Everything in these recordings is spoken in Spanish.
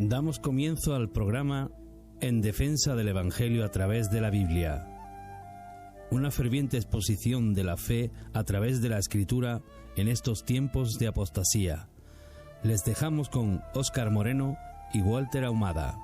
Damos comienzo al programa En Defensa del Evangelio a través de la Biblia. Una ferviente exposición de la fe a través de la Escritura en estos tiempos de apostasía. Les dejamos con Óscar Moreno y Walter Ahumada.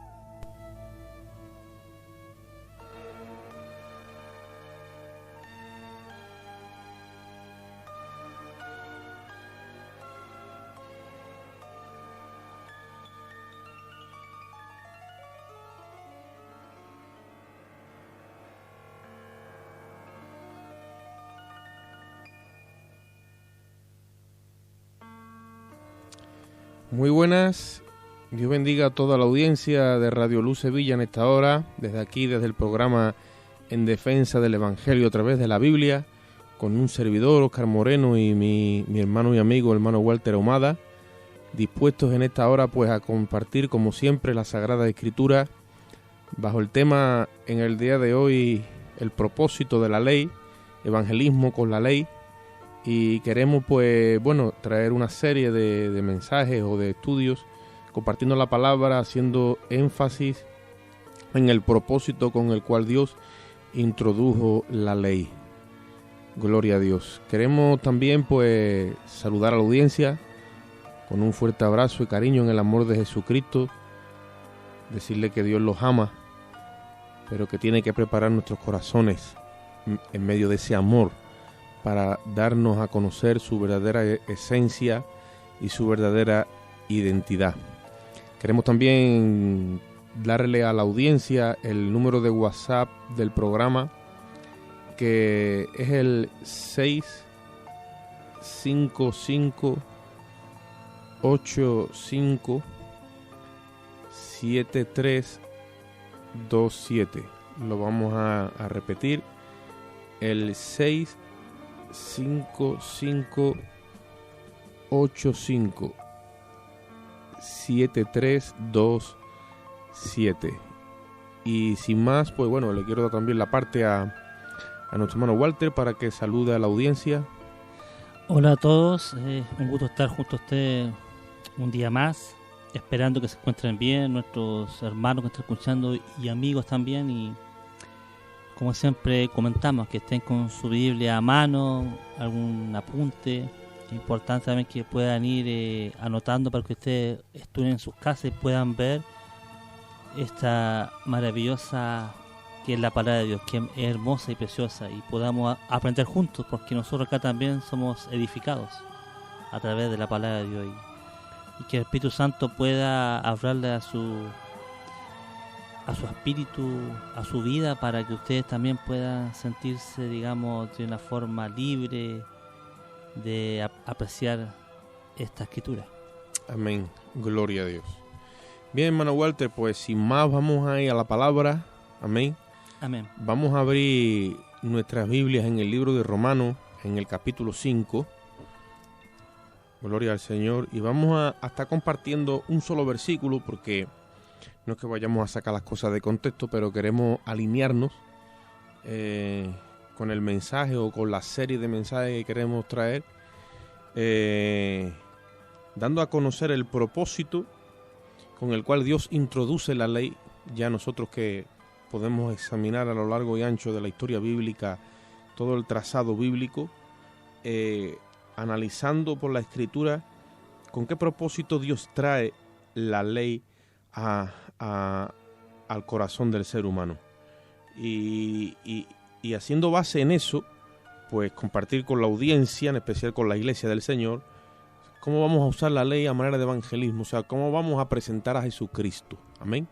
Muy buenas, Dios bendiga a toda la audiencia de Radio Luz Sevilla en esta hora, desde aquí, desde el programa En Defensa del Evangelio a través de la Biblia, con un servidor, Óscar Moreno, y mi hermano y amigo, hermano Walter Ahumada, dispuestos en esta hora pues a compartir como siempre la Sagrada Escritura, bajo el tema en el día de hoy, el propósito de la ley, evangelismo con la ley. Y queremos pues traer una serie de mensajes o de estudios compartiendo la palabra, haciendo énfasis en el propósito con el cual Dios introdujo la ley. Gloria a Dios. Queremos también pues saludar a la audiencia con un fuerte abrazo y cariño en el amor de Jesucristo, decirle que Dios los ama, pero que tiene que preparar nuestros corazones en medio de ese amor para darnos a conocer su verdadera esencia y su verdadera identidad. Queremos también darle a la audiencia el número de WhatsApp del programa, que es el 655-85-7327. Lo vamos a repetir, el 655-85-7327. Y sin más, pues le quiero dar también la parte a nuestro hermano Walter para que salude a la audiencia. Hola a todos, un gusto estar junto a usted un día más, esperando que se encuentren bien nuestros hermanos que están escuchando y amigos también, y como siempre comentamos, que estén con su Biblia a mano, algún apunte. Es importante también que puedan ir anotando para que ustedes estudien en sus casas y puedan ver esta maravillosa que es la palabra de Dios, que es hermosa y preciosa, y podamos aprender juntos, porque nosotros acá también somos edificados a través de la palabra de Dios, y que el Espíritu Santo pueda hablarle a su espíritu, a su vida, para que ustedes también puedan sentirse, digamos, de una forma libre de apreciar esta escritura. Amén, gloria a Dios. Bien, hermano Walter, pues sin más vamos a ir a la palabra. Amén. Amén. Vamos a abrir nuestras Biblias en el libro de Romanos, en el capítulo 5. Gloria al Señor. Y vamos a estar compartiendo un solo versículo, porque no es que vayamos a sacar las cosas de contexto, pero queremos alinearnos con el mensaje o con la serie de mensajes que queremos traer, dando a conocer el propósito con el cual Dios introduce la ley. Ya nosotros que podemos examinar a lo largo y ancho de la historia bíblica todo el trazado bíblico, analizando por la Escritura con qué propósito Dios trae la ley al corazón del ser humano, y haciendo base en eso, pues compartir con la audiencia, en especial con la Iglesia del Señor, cómo vamos a usar la ley a manera de evangelismo, o sea, cómo vamos a presentar a Jesucristo. Amén.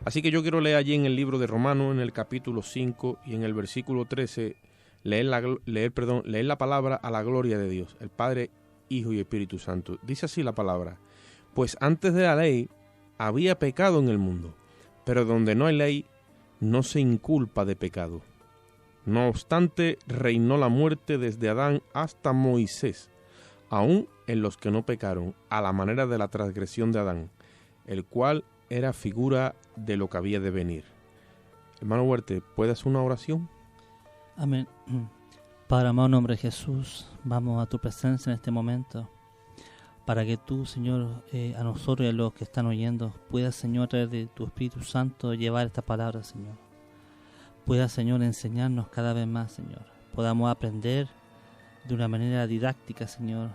Así que yo quiero leer allí en el libro de Romanos, en el capítulo 5 y en el versículo 13, leer la palabra a la gloria de Dios, el Padre, Hijo y Espíritu Santo. Dice así la palabra: pues antes de la ley había pecado en el mundo, pero donde no hay ley, no se inculpa de pecado. No obstante, reinó la muerte desde Adán hasta Moisés, aun en los que no pecaron, a la manera de la transgresión de Adán, el cual era figura de lo que había de venir. Hermano Huerte, ¿puede hacer una oración? Amén. Padre amado, en nombre de Jesús, vamos a tu presencia en este momento para que tú, Señor, a nosotros y a los que están oyendo, puedas, Señor, a través de tu Espíritu Santo, llevar esta palabra, Señor. Puedas, Señor, enseñarnos cada vez más, Señor. Podamos aprender de una manera didáctica, Señor,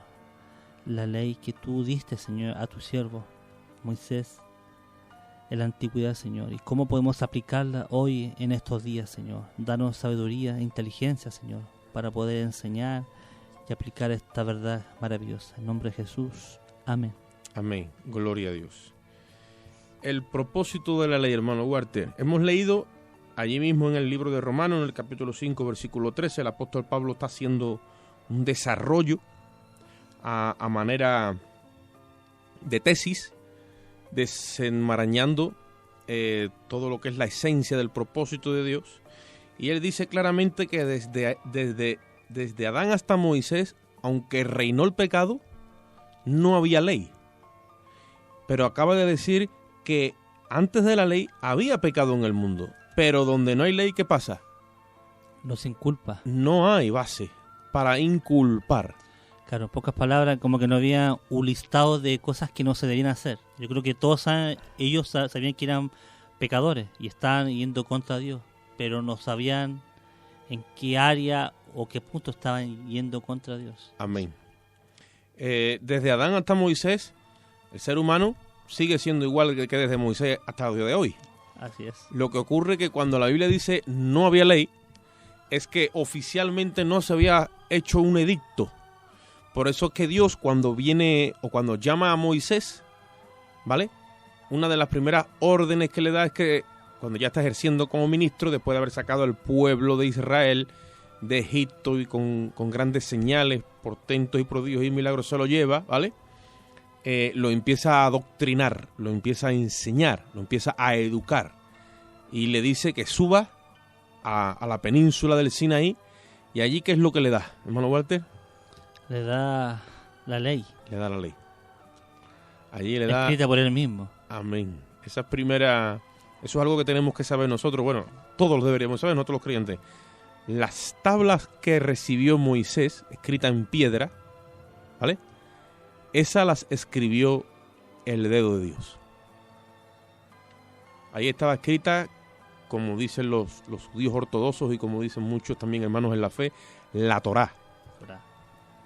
la ley que tú diste, Señor, a tu siervo, Moisés, en la antigüedad, Señor. Y cómo podemos aplicarla hoy en estos días, Señor. Danos sabiduría e inteligencia, Señor, para poder enseñar y aplicar esta verdad maravillosa. En nombre de Jesús. Amén. Amén. Gloria a Dios. El propósito de la ley, hermano Walter. Hemos leído allí mismo en el libro de Romanos, en el capítulo 5, versículo 13, el apóstol Pablo está haciendo un desarrollo a manera de tesis, desenmarañando todo lo que es la esencia del propósito de Dios. Y él dice claramente que desde Adán hasta Moisés, aunque reinó el pecado, no había ley. Pero acaba de decir que antes de la ley había pecado en el mundo. Pero donde no hay ley, ¿qué pasa? Nos inculpa. No hay base para inculpar. Claro, en pocas palabras, como que no había un listado de cosas que no se debían hacer. Yo creo que todos ellos sabían que eran pecadores y estaban yendo contra Dios, pero no sabían en qué área o qué punto estaban yendo contra Dios. Amén. Desde Adán hasta Moisés, el ser humano sigue siendo igual que desde Moisés hasta el día de hoy. Así es. Lo que ocurre que cuando la Biblia dice no había ley, es que oficialmente no se había hecho un edicto. Por eso es que Dios cuando viene o cuando llama a Moisés, ¿vale? Una de las primeras órdenes que le da es que cuando ya está ejerciendo como ministro, después de haber sacado al pueblo de Israel de Egipto y con grandes señales, portentos y prodigios y milagros se lo lleva, ¿vale? Lo empieza a adoctrinar, lo empieza a enseñar, lo empieza a educar. Y le dice que suba a la península del Sinaí. Y allí, ¿qué es lo que le da, hermano Walter? Le da la ley. Le da la ley. Allí le da... escrita por él mismo. Amén. Esa primera... Eso es algo que tenemos que saber nosotros. Bueno, todos lo deberíamos saber, nosotros los creyentes. Las tablas que recibió Moisés, escritas en piedra, ¿vale? Esas las escribió el dedo de Dios. Ahí estaba escrita, como dicen los judíos ortodoxos y como dicen muchos también hermanos en la fe, la Torá.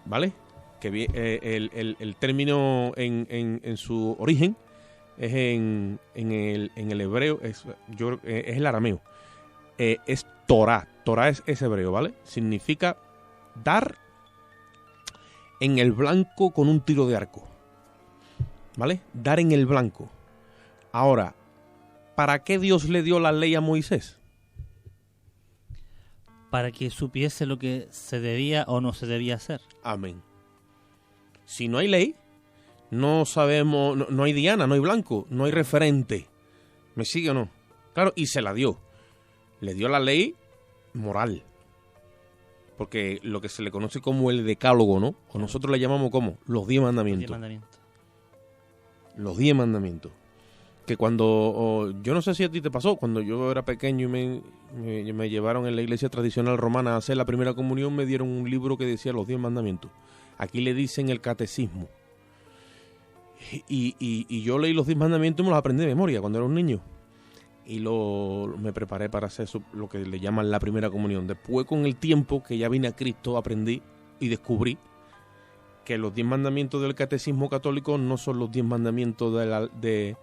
¿Vale? Que el término en su origen es en el hebreo, es el arameo. Es Torá. Torá es hebreo, ¿vale? Significa dar en el blanco con un tiro de arco. ¿Vale? Dar en el blanco. Ahora, ¿para qué Dios le dio la ley a Moisés? Para que supiese lo que se debía o no se debía hacer. Amén. Si no hay ley, no sabemos, no hay diana, no hay blanco, no hay referente. ¿Me sigue o no? Claro, y se la dio. Le dio la ley moral. Porque lo que se le conoce como el decálogo, ¿no? O nosotros le llamamos como los 10 mandamientos. Los 10 mandamientos. Que cuando, yo no sé si a ti te pasó, cuando yo era pequeño y me llevaron en la iglesia tradicional romana a hacer la primera comunión, me dieron un libro que decía los 10 mandamientos. Aquí le dicen el catecismo. Y yo leí los 10 mandamientos y me los aprendí de memoria cuando era un niño. Y me preparé para hacer lo que le llaman la primera comunión. Después, con el tiempo que ya vine a Cristo, aprendí y descubrí que los 10 mandamientos del catecismo católico no son los 10 mandamientos del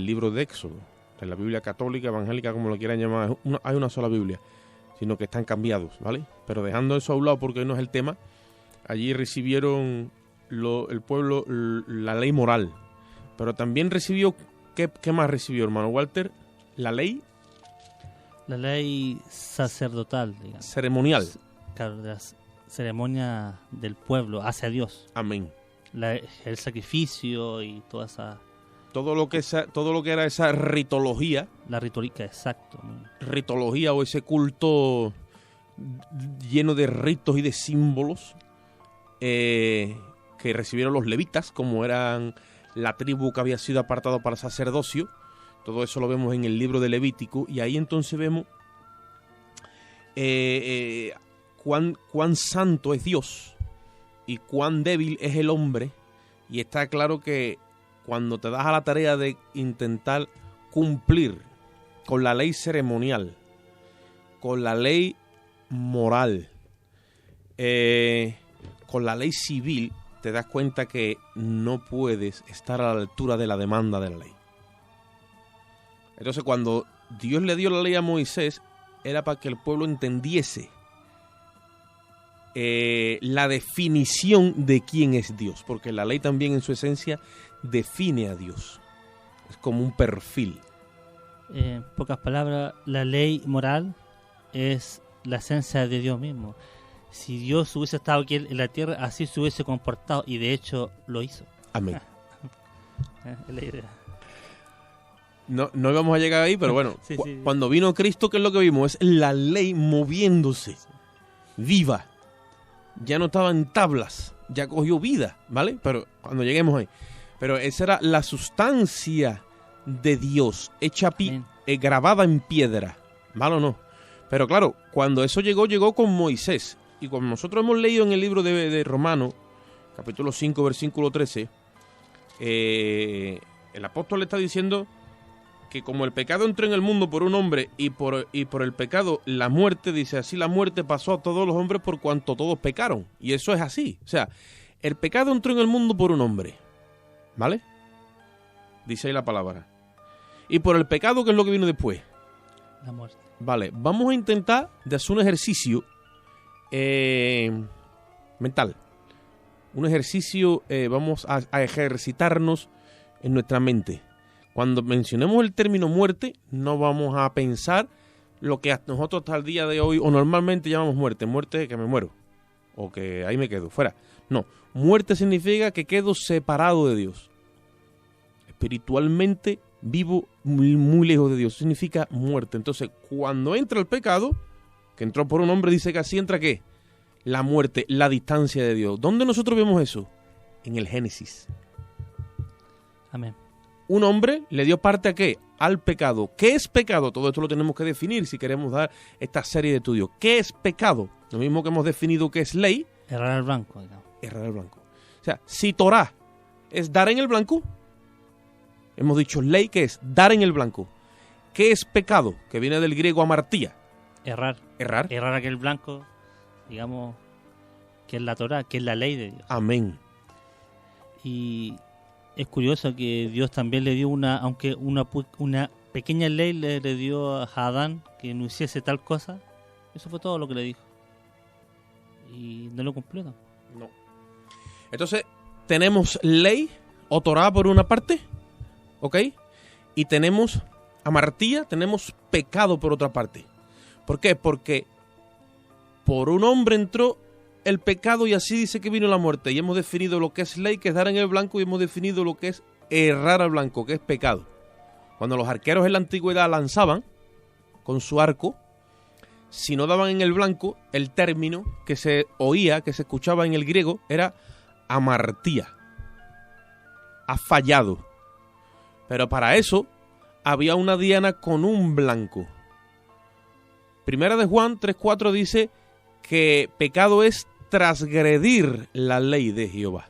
libro de Éxodo, de la Biblia católica, evangélica, como lo quieran llamar. Hay una sola Biblia, sino que están cambiados, ¿vale? Pero dejando eso a un lado porque hoy no es el tema, allí recibieron el pueblo la ley moral, pero también recibió, ¿qué más recibió, hermano Walter? La ley sacerdotal, digamos. Ceremonial. Claro, de la ceremonia del pueblo hacia Dios. Amén. El sacrificio y toda esa... Todo lo que era esa ritología. La retórica, exacto. Ritología o ese culto lleno de ritos y de símbolos que recibieron los levitas, como eran la tribu que había sido apartado para sacerdocio. Todo eso lo vemos en el libro de Levítico, y ahí entonces vemos cuán santo es Dios y cuán débil es el hombre Y está claro que cuando te das a la tarea de intentar cumplir con la ley ceremonial, con la ley moral, con la ley civil, te das cuenta que no puedes estar a la altura de la demanda de la ley. Entonces, cuando Dios le dio la ley a Moisés, era para que el pueblo entendiese la definición de quién es Dios, porque la ley también en su esencia define a Dios. Es como un perfil. En pocas palabras, la ley moral es la esencia de Dios mismo. Si Dios hubiese estado aquí en la tierra, así se hubiese comportado, y de hecho lo hizo. Amén. Es la idea. No íbamos a llegar ahí, pero bueno, Sí. Cuando vino Cristo, ¿qué es lo que vimos? Es la ley moviéndose, viva. Ya no estaba en tablas, ya cogió vida, ¿vale? Pero cuando lleguemos ahí. Pero esa era la sustancia de Dios, hecha grabada en piedra, ¿vale o no? Pero claro, cuando eso llegó con Moisés. Y como nosotros hemos leído en el libro de Romanos, capítulo 5, versículo 13, el apóstol le está diciendo que como el pecado entró en el mundo por un hombre y por el pecado la muerte, dice, así la muerte pasó a todos los hombres por cuanto todos pecaron. Y eso es así. O sea, el pecado entró en el mundo por un hombre, ¿vale? Dice ahí la palabra. Y por el pecado, ¿qué es lo que vino después? La muerte. Vale, vamos a intentar de hacer un ejercicio mental. Un ejercicio, vamos a ejercitarnos en nuestra mente. Cuando mencionemos el término muerte, no vamos a pensar lo que nosotros hasta el día de hoy o normalmente llamamos muerte. Muerte que me muero o que ahí me quedo, fuera. No, muerte significa que quedo separado de Dios. Espiritualmente vivo muy lejos de Dios. Significa muerte. Entonces, cuando entra el pecado, que entró por un hombre, dice que así entra ¿qué? La muerte, la distancia de Dios. ¿Dónde nosotros vemos eso? En el Génesis. Amén. Un hombre le dio parte ¿a qué? Al pecado. ¿Qué es pecado? Todo esto lo tenemos que definir si queremos dar esta serie de estudios. ¿Qué es pecado? Lo mismo que hemos definido que es ley. Errar al blanco, digamos. Errar al blanco. O sea, si Torah es dar en el blanco, hemos dicho ley que es dar en el blanco. ¿Qué es pecado? Que viene del griego amartía. Errar. Errar. Errar aquel blanco, digamos, que es la Torah, que es la ley de Dios. Amén. Y es curioso que Dios también le dio una pequeña ley le dio a Adán que no hiciese tal cosa. Eso fue todo lo que le dijo. Y no lo cumplió. No. Entonces, tenemos ley o Torah por una parte, ¿ok? Y tenemos amartía, tenemos pecado por otra parte. ¿Por qué? Porque por un hombre entró el pecado y así dice que vino la muerte. Y hemos definido lo que es ley, que es dar en el blanco, y hemos definido lo que es errar al blanco, que es pecado. Cuando los arqueros en la antigüedad lanzaban con su arco, si no daban en el blanco, el término que se oía, que se escuchaba en el griego, era amartía. Ha fallado. Pero para eso había una diana con un blanco. Primera de Juan 3:4 dice que pecado es transgredir la ley de Jehová.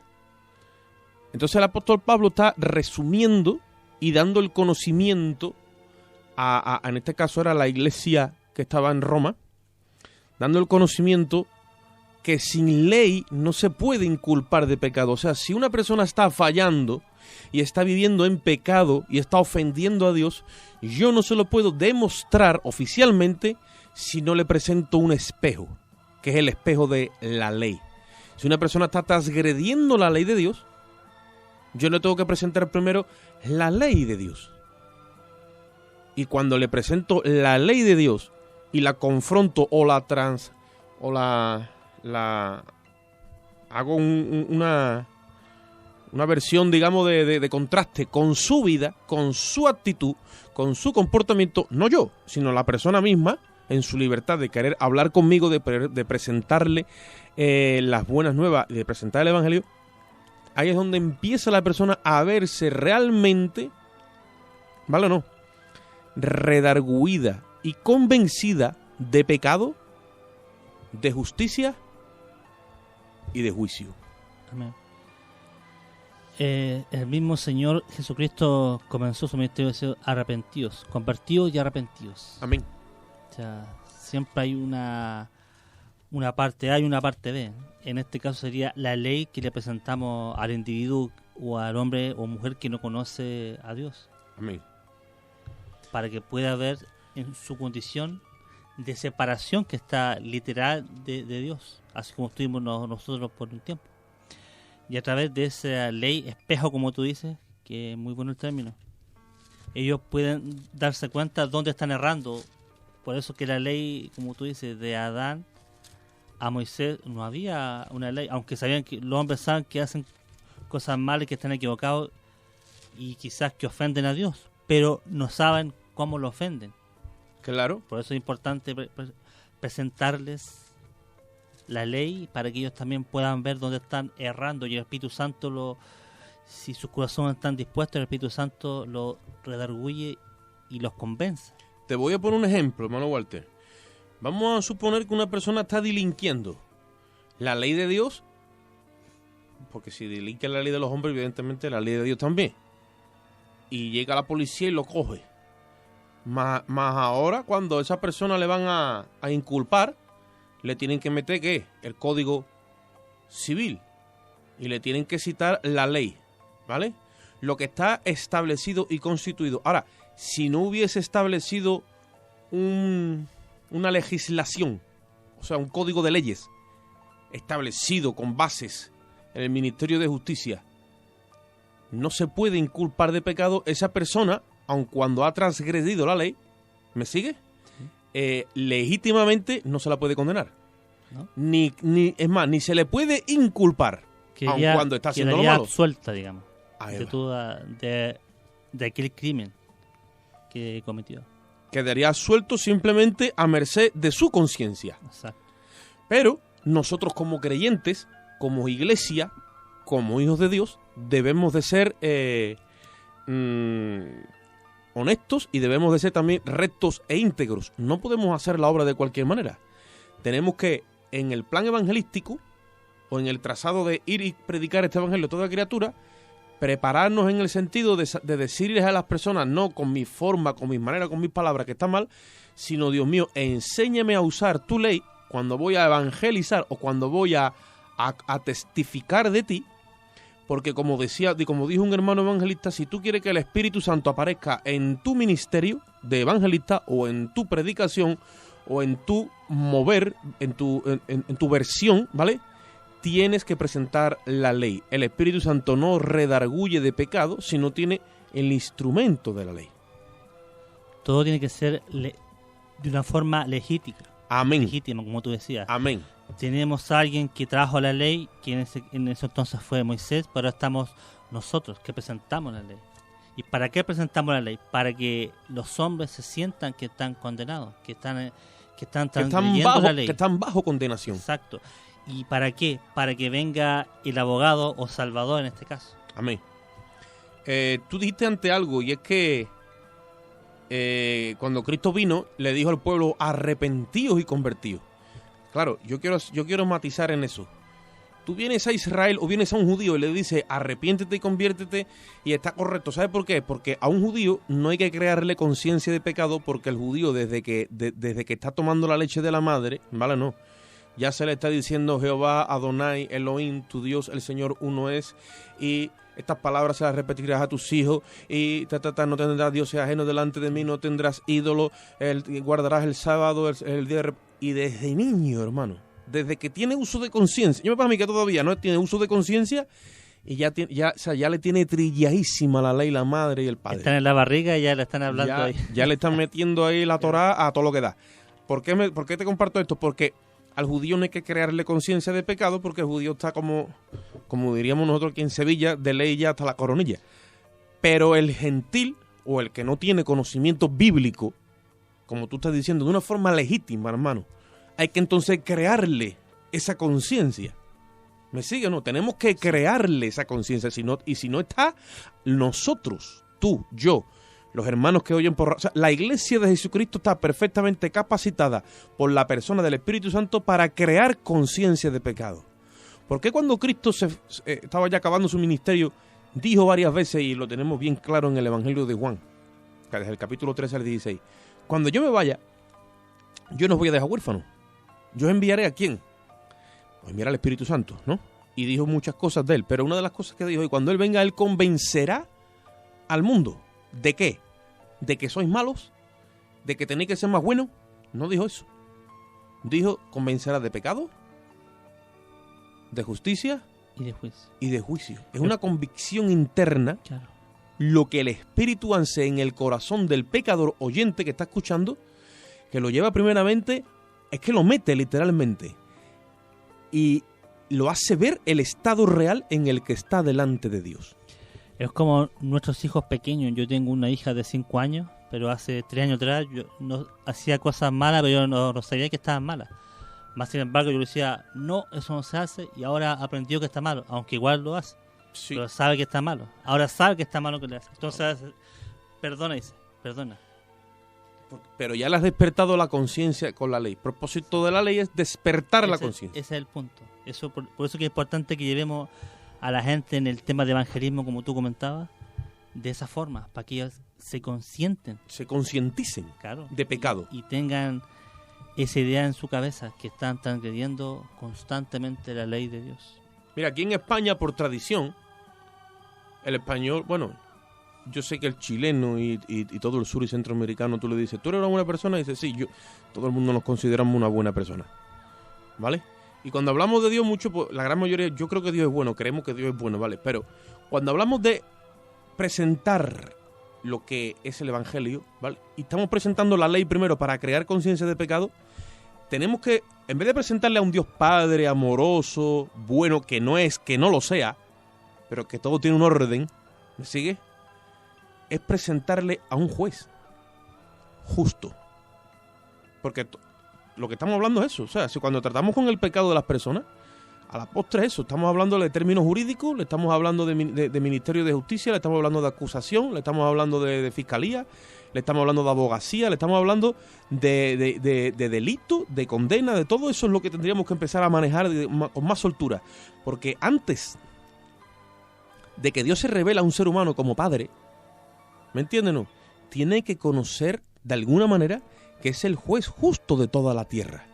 Entonces el apóstol Pablo está resumiendo y dando el conocimiento en este caso era la iglesia que estaba en Roma, dando el conocimiento que sin ley no se puede inculpar de pecado. O sea, si una persona está fallando y está viviendo en pecado y está ofendiendo a Dios, yo no se lo puedo demostrar oficialmente si no le presento un espejo, que es el espejo de la ley. Si una persona está transgrediendo la ley de Dios, yo le tengo que presentar primero la ley de Dios. Y cuando le presento la ley de Dios y la confronto o hago una versión, digamos, de contraste con su vida, con su actitud, con su comportamiento, no yo, sino la persona misma, en su libertad de querer hablar conmigo, de presentarle las buenas nuevas, de presentar el evangelio, ahí es donde empieza la persona a verse realmente, ¿vale o no?, redarguida y convencida de pecado, de justicia y de juicio. Amén. el mismo Señor Jesucristo comenzó su ministerio diciendo arrepentidos, convertidos y arrepentidos. Amén. O sea, siempre hay una parte A y una parte B. En este caso sería la ley que le presentamos al individuo o al hombre o mujer que no conoce a Dios. Amén. Para que pueda ver en su condición de separación que está literal de Dios, así como estuvimos nosotros por un tiempo. Y a través de esa ley espejo, como tú dices, que es muy bueno el término, ellos pueden darse cuenta dónde están errando. Por eso que la ley, como tú dices, de Adán a Moisés no había una ley, aunque sabían que los hombres saben que hacen cosas malas, que están equivocados y quizás que ofenden a Dios, pero no saben cómo lo ofenden. Claro. Por eso es importante presentarles la ley para que ellos también puedan ver dónde están errando, y el Espíritu Santo, si sus corazones están dispuestos, el Espíritu Santo los redarguye y los convence. Te voy a poner un ejemplo, hermano Walter. Vamos a suponer que una persona está delinquiendo la ley de Dios, porque si delinque la ley de los hombres, evidentemente la ley de Dios también. Y llega la policía y lo coge. Más ahora, cuando a esa persona le van a inculpar, le tienen que meter, ¿qué? El Código Civil. Y le tienen que citar la ley, ¿vale? Lo que está establecido y constituido. Ahora, si no hubiese establecido una legislación, o sea, un código de leyes establecido con bases en el Ministerio de Justicia, no se puede inculpar de pecado esa persona, aun cuando ha transgredido la ley. ¿Me sigue? Legítimamente no se la puede condenar. ¿No? Es más, ni se le puede inculpar, aun cuando está haciendo lo malo. Absuelta, digamos, de aquel crimen que cometió. Quedaría suelto simplemente a merced de su conciencia. Exacto. Pero nosotros como creyentes, como iglesia, como hijos de Dios, debemos de ser honestos y debemos de ser también rectos e íntegros. No podemos hacer la obra de cualquier manera. Tenemos que, en el plan evangelístico o en el trazado de ir y predicar este evangelio a toda criatura, prepararnos en el sentido de decirles a las personas, no con mi forma, con mis maneras, con mis palabras, que está mal, sino, Dios mío, enséñame a usar tu ley cuando voy a evangelizar o cuando voy a testificar de ti, porque como dijo un hermano evangelista, si tú quieres que el Espíritu Santo aparezca en tu ministerio de evangelista o en tu predicación o en tu mover, en tu versión, ¿vale?, tienes que presentar la ley. El Espíritu Santo no redarguye de pecado, sino tiene el instrumento de la ley. Todo tiene que ser de una forma legítima. Amén. Legítima, como tú decías. Amén. Tenemos a alguien que trajo la ley, que en ese entonces fue Moisés, pero estamos nosotros que presentamos la ley. ¿Y para qué presentamos la ley? Para que los hombres se sientan que están condenados, que están la ley. Que están bajo condenación. Exacto. ¿Y para qué? Para que venga el abogado o salvador en este caso. Amén. Tú dijiste ante algo, y es que cuando Cristo vino, le dijo al pueblo, arrepentidos y convertidos. Claro, yo quiero matizar en eso. Tú vienes a Israel o vienes a un judío y le dices, arrepiéntete y conviértete, y está correcto. ¿Sabes por qué? Porque a un judío no hay que crearle conciencia de pecado, porque el judío desde que está tomando la leche de la madre, ¿vale? No. Ya se le está diciendo Jehová, Adonai, Elohim, tu Dios, el Señor uno es, y estas palabras se las repetirás a tus hijos, y no tendrás dioses ajenos delante de mí, no tendrás ídolo, guardarás el sábado, el día de y desde niño, hermano, desde que tiene uso de conciencia, yo me pasa a mí que todavía no tiene uso de conciencia, y ya le tiene trilladísima la ley la madre y el padre. Están en la barriga y ya le están hablando ahí. Ya le están metiendo ahí la Torá a todo lo que da. ¿Por qué te comparto esto? Porque al judío no hay que crearle conciencia de pecado, porque el judío está como diríamos nosotros aquí en Sevilla, de ley ya hasta la coronilla. Pero el gentil, o el que no tiene conocimiento bíblico, como tú estás diciendo, de una forma legítima, hermano, hay que entonces crearle esa conciencia. ¿Me sigue o no? Tenemos que crearle esa conciencia. Si no está, nosotros, tú, yo, los hermanos que oyen o sea, la iglesia de Jesucristo está perfectamente capacitada por la persona del Espíritu Santo para crear conciencia de pecado. ¿Por qué cuando Cristo estaba ya acabando su ministerio, dijo varias veces, y lo tenemos bien claro en el Evangelio de Juan, desde el capítulo 13 al 16, cuando yo me vaya, yo no os voy a dejar huérfanos. Yo os enviaré ¿a quién? Os enviaré al Espíritu Santo, ¿no? Y dijo muchas cosas de él, pero una de las cosas que dijo, y cuando él venga, él convencerá al mundo. ¿De qué? ¿De que sois malos? ¿De que tenéis que ser más buenos? No dijo eso. Dijo, convencerá de pecado, de justicia y de juicio. Es una convicción interna, claro, lo que el Espíritu hace en el corazón del pecador oyente que está escuchando, que lo lleva primeramente, es que lo mete literalmente y lo hace ver el estado real en el que está delante de Dios. Es como nuestros hijos pequeños. Yo tengo una hija de 5 años, pero hace 3 años atrás yo no hacía cosas malas, pero yo no sabía que estaban malas. Más sin embargo, yo le decía, no, eso no se hace, y ahora aprendió que está malo, aunque igual lo hace. Sí. Pero sabe que está malo. Ahora sabe que está malo que le hace. Entonces, perdona, dice, perdona. Pero ya le has despertado la conciencia con la ley. El propósito de la ley es despertar la conciencia. Ese es el punto. Por eso que es importante que llevemos a la gente en el tema de evangelismo, como tú comentabas, de esa forma, para que ellos se consienten. Se concienticen, claro, de pecado. Y tengan esa idea en su cabeza, que están transgrediendo constantemente la ley de Dios. Mira, aquí en España, por tradición, el español, bueno, yo sé que el chileno y todo el sur y centroamericano, tú le dices, ¿tú eres una buena persona? Y dice, sí, todo el mundo nos consideramos una buena persona, ¿vale? Y cuando hablamos de Dios mucho, pues, la gran mayoría, yo creo que Dios es bueno, creemos que Dios es bueno, ¿vale? Pero cuando hablamos de presentar lo que es el Evangelio, ¿vale? Y estamos presentando la ley primero para crear conciencia de pecado, tenemos que, en vez de presentarle a un Dios Padre, amoroso, bueno, que no lo sea, pero que todo tiene un orden, ¿me sigue? Es presentarle a un juez justo. Porque lo que estamos hablando es eso. O sea, si cuando tratamos con el pecado de las personas, a la postre es eso. Estamos hablando de términos jurídicos, le estamos hablando de Ministerio de Justicia, le estamos hablando de acusación, le estamos hablando de fiscalía, le estamos hablando de abogacía, le estamos hablando de delito, de condena, de todo eso es lo que tendríamos que empezar a manejar con más soltura. Porque antes de que Dios se revela a un ser humano como padre, ¿me entienden? No? Tiene que conocer de alguna manera que es el juez justo de toda la tierra.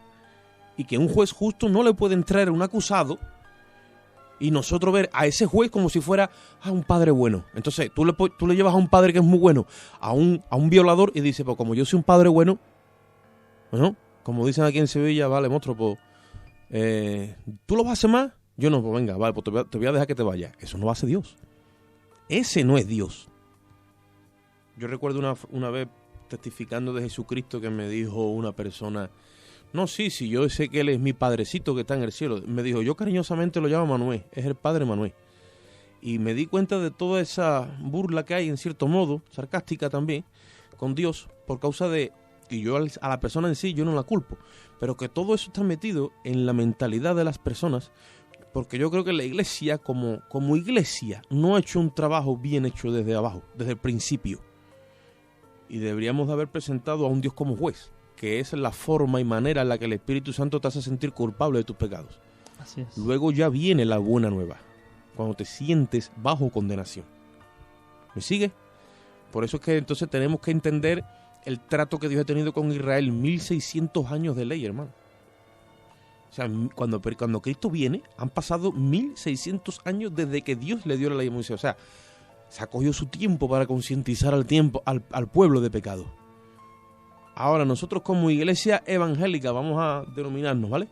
Y que un juez justo no le puede entrar un acusado y nosotros ver a ese juez como si fuera un padre bueno. Entonces tú le llevas a un padre que es muy bueno a un violador y dices, pues como yo soy un padre bueno, bueno, como dicen aquí en Sevilla, vale, monstruo, pues ¿tú lo vas a hacer más? Yo no, pues venga, vale, pues te voy a dejar que te vayas. Eso no lo hace Dios. Ese no es Dios. Yo recuerdo una vez testificando de Jesucristo que me dijo una persona, no, sí, yo sé que él es mi padrecito que está en el cielo. Me dijo, yo cariñosamente lo llamo Manuel, es el padre Manuel. Y me di cuenta de toda esa burla que hay, en cierto modo, sarcástica también, con Dios, por causa de, y yo a la persona en sí, yo no la culpo, pero que todo eso está metido en la mentalidad de las personas, porque yo creo que la iglesia, como iglesia, no ha hecho un trabajo bien hecho desde abajo, desde el principio. Y deberíamos de haber presentado a un Dios como juez, que es la forma y manera en la que el Espíritu Santo te hace sentir culpable de tus pecados. Así es. Luego ya viene la buena nueva, cuando te sientes bajo condenación. ¿Me sigue? Por eso es que entonces tenemos que entender el trato que Dios ha tenido con Israel, 1600 años de ley, hermano. O sea, cuando Cristo viene, han pasado 1600 años desde que Dios le dio la ley a Moisés. O sea, se ha cogido su tiempo para concientizar al pueblo de pecado. Ahora, nosotros como iglesia evangélica, vamos a denominarnos, ¿vale?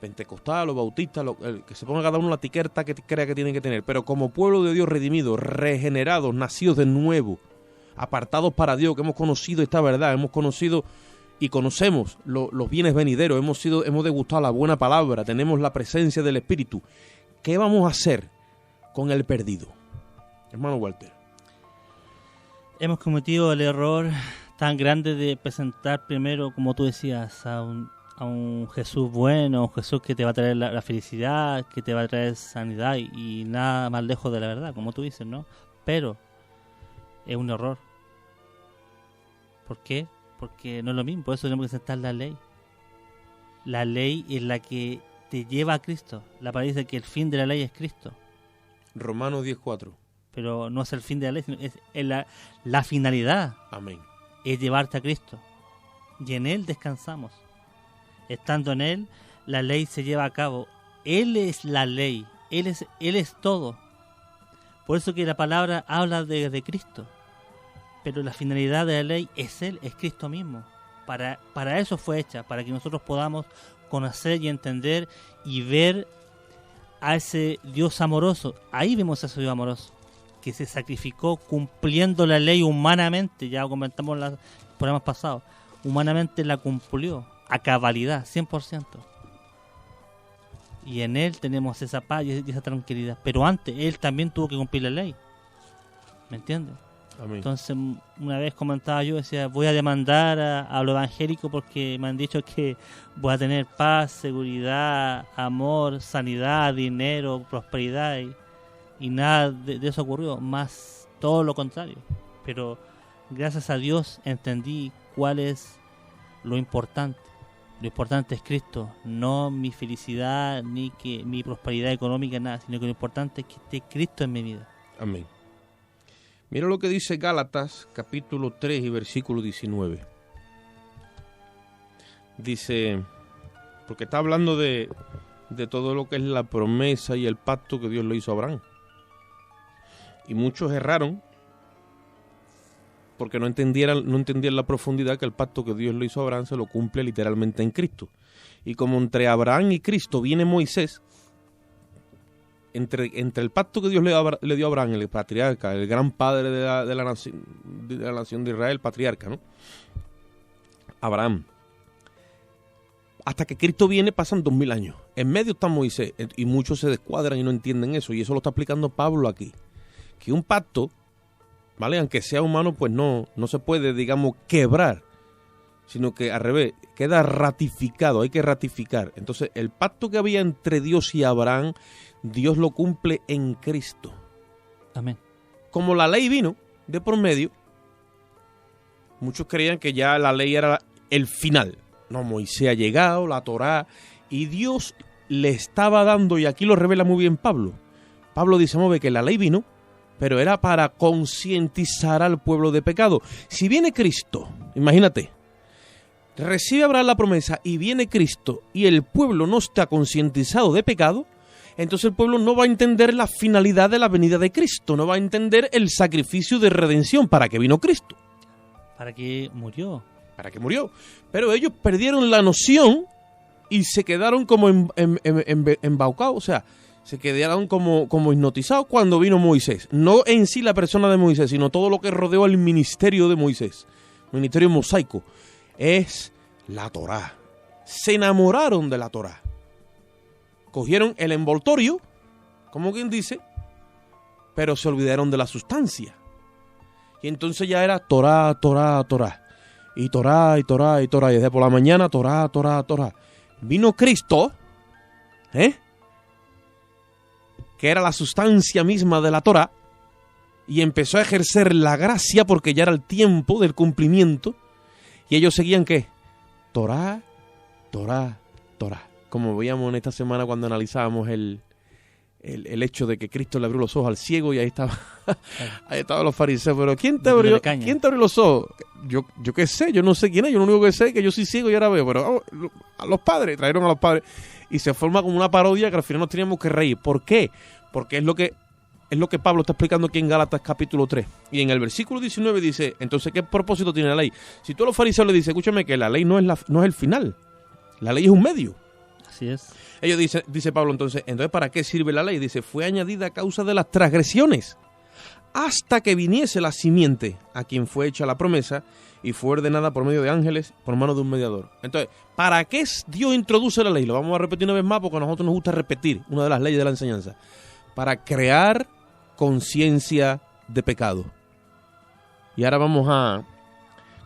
Pentecostal o bautista, que se ponga cada uno la etiqueta que crea que tiene que tener. Pero como pueblo de Dios redimido, regenerados, nacidos de nuevo, apartados para Dios, que hemos conocido esta verdad, hemos conocido y conocemos los bienes venideros, hemos degustado la buena palabra, tenemos la presencia del Espíritu. ¿Qué vamos a hacer con el perdido? Hermano Walter. Hemos cometido el error tan grande de presentar primero, como tú decías, a un Jesús bueno, un Jesús que te va a traer la felicidad, que te va a traer sanidad y nada más lejos de la verdad, como tú dices, ¿no? Pero es un error. ¿Por qué? Porque no es lo mismo, por eso tenemos que presentar la ley. La ley es la que te lleva a Cristo. La palabra dice que el fin de la ley es Cristo. Romanos 10:4. pero no es el fin de la ley, sino es la finalidad. Amén. Es llevarte a Cristo. Y en Él descansamos. Estando en Él, la ley se lleva a cabo. Él es la ley. Él es todo. Por eso que la palabra habla de Cristo. Pero la finalidad de la ley es Él, es Cristo mismo. Para eso fue hecha, para que nosotros podamos conocer y entender y ver a ese Dios amoroso. Ahí vemos a ese Dios amoroso, que se sacrificó cumpliendo la ley humanamente. Ya comentamos en los programas pasados. Humanamente la cumplió a cabalidad, 100%. Y en Él tenemos esa paz y esa tranquilidad. Pero antes, Él también tuvo que cumplir la ley. ¿Me entiendes? Amén. Entonces, una vez comentaba yo, decía, voy a demandar a lo evangélico porque me han dicho que voy a tener paz, seguridad, amor, sanidad, dinero, prosperidad. Y nada de eso ocurrió, más todo lo contrario. Pero gracias a Dios entendí cuál es lo importante. Lo importante es Cristo, no mi felicidad ni que mi prosperidad económica, nada, sino que lo importante es que esté Cristo en mi vida. Amén. Mira lo que dice Gálatas, capítulo 3 y versículo 19. Dice, porque está hablando de todo lo que es la promesa y el pacto que Dios le hizo a Abraham. Y muchos erraron porque no entendían la profundidad que el pacto que Dios le hizo a Abraham se lo cumple literalmente en Cristo. Y como entre Abraham y Cristo viene Moisés, entre el pacto que Dios le dio a Abraham, el patriarca, el gran padre de la nación de Israel, patriarca, ¿no? Abraham. Hasta que Cristo viene pasan 2000 años. En medio está Moisés y muchos se descuadran y no entienden eso. Y eso lo está explicando Pablo aquí. Que un pacto, ¿vale? Aunque sea humano, pues no se puede, digamos, quebrar, sino que al revés, queda ratificado, hay que ratificar. Entonces, el pacto que había entre Dios y Abraham, Dios lo cumple en Cristo. Amén. Como la ley vino de por medio, muchos creían que ya la ley era el final. No, Moisés ha llegado, la Torá, y Dios le estaba dando, y aquí lo revela muy bien Pablo. Pablo dice, ve que la ley vino, pero era para concientizar al pueblo de pecado. Si viene Cristo, imagínate, recibe Abraham la promesa y viene Cristo y el pueblo no está concientizado de pecado, entonces el pueblo no va a entender la finalidad de la venida de Cristo, no va a entender el sacrificio de redención para que vino Cristo. Para que murió. Para que murió. Pero ellos perdieron la noción y se quedaron como embaucados, o sea, se quedaron como hipnotizados cuando vino Moisés. No en sí la persona de Moisés, sino todo lo que rodeó al ministerio de Moisés. Ministerio mosaico. Es la Torá. Se enamoraron de la Torá. Cogieron el envoltorio, como quien dice, pero se olvidaron de la sustancia. Y entonces ya era Torá, Torá, Torá. Y Torá, y Torá, y Torá. Y desde por la mañana, Torá, Torá, Torá. Vino Cristo, que era la sustancia misma de la Torá, y empezó a ejercer la gracia porque ya era el tiempo del cumplimiento. Y ellos seguían, ¿qué? Torá, Torá, Torá. Como veíamos en esta semana cuando analizábamos el hecho de que Cristo le abrió los ojos al ciego y ahí estaban los fariseos. Pero ¿quién te abrió los ojos? Yo qué sé, yo no sé quién es. Yo lo único que sé es que yo soy ciego y ahora veo. Pero a los padres, trajeron a los padres. Y se forma como una parodia que al final nos teníamos que reír. ¿Por qué? Porque es lo que Pablo está explicando aquí en Gálatas capítulo 3. Y en el versículo 19 dice, entonces, ¿qué propósito tiene la ley? Si tú a los fariseos le dices, escúchame, que la ley no es el final. La ley es un medio. Así es. Ellos dice Pablo entonces, ¿para qué sirve la ley? Dice, fue añadida a causa de las transgresiones, hasta que viniese la simiente, a quien fue hecha la promesa, y fue ordenada por medio de ángeles, por mano de un mediador. Entonces, ¿para qué Dios introduce la ley? Lo vamos a repetir una vez más, porque a nosotros nos gusta repetir una de las leyes de la enseñanza. Para crear conciencia de pecado. Y ahora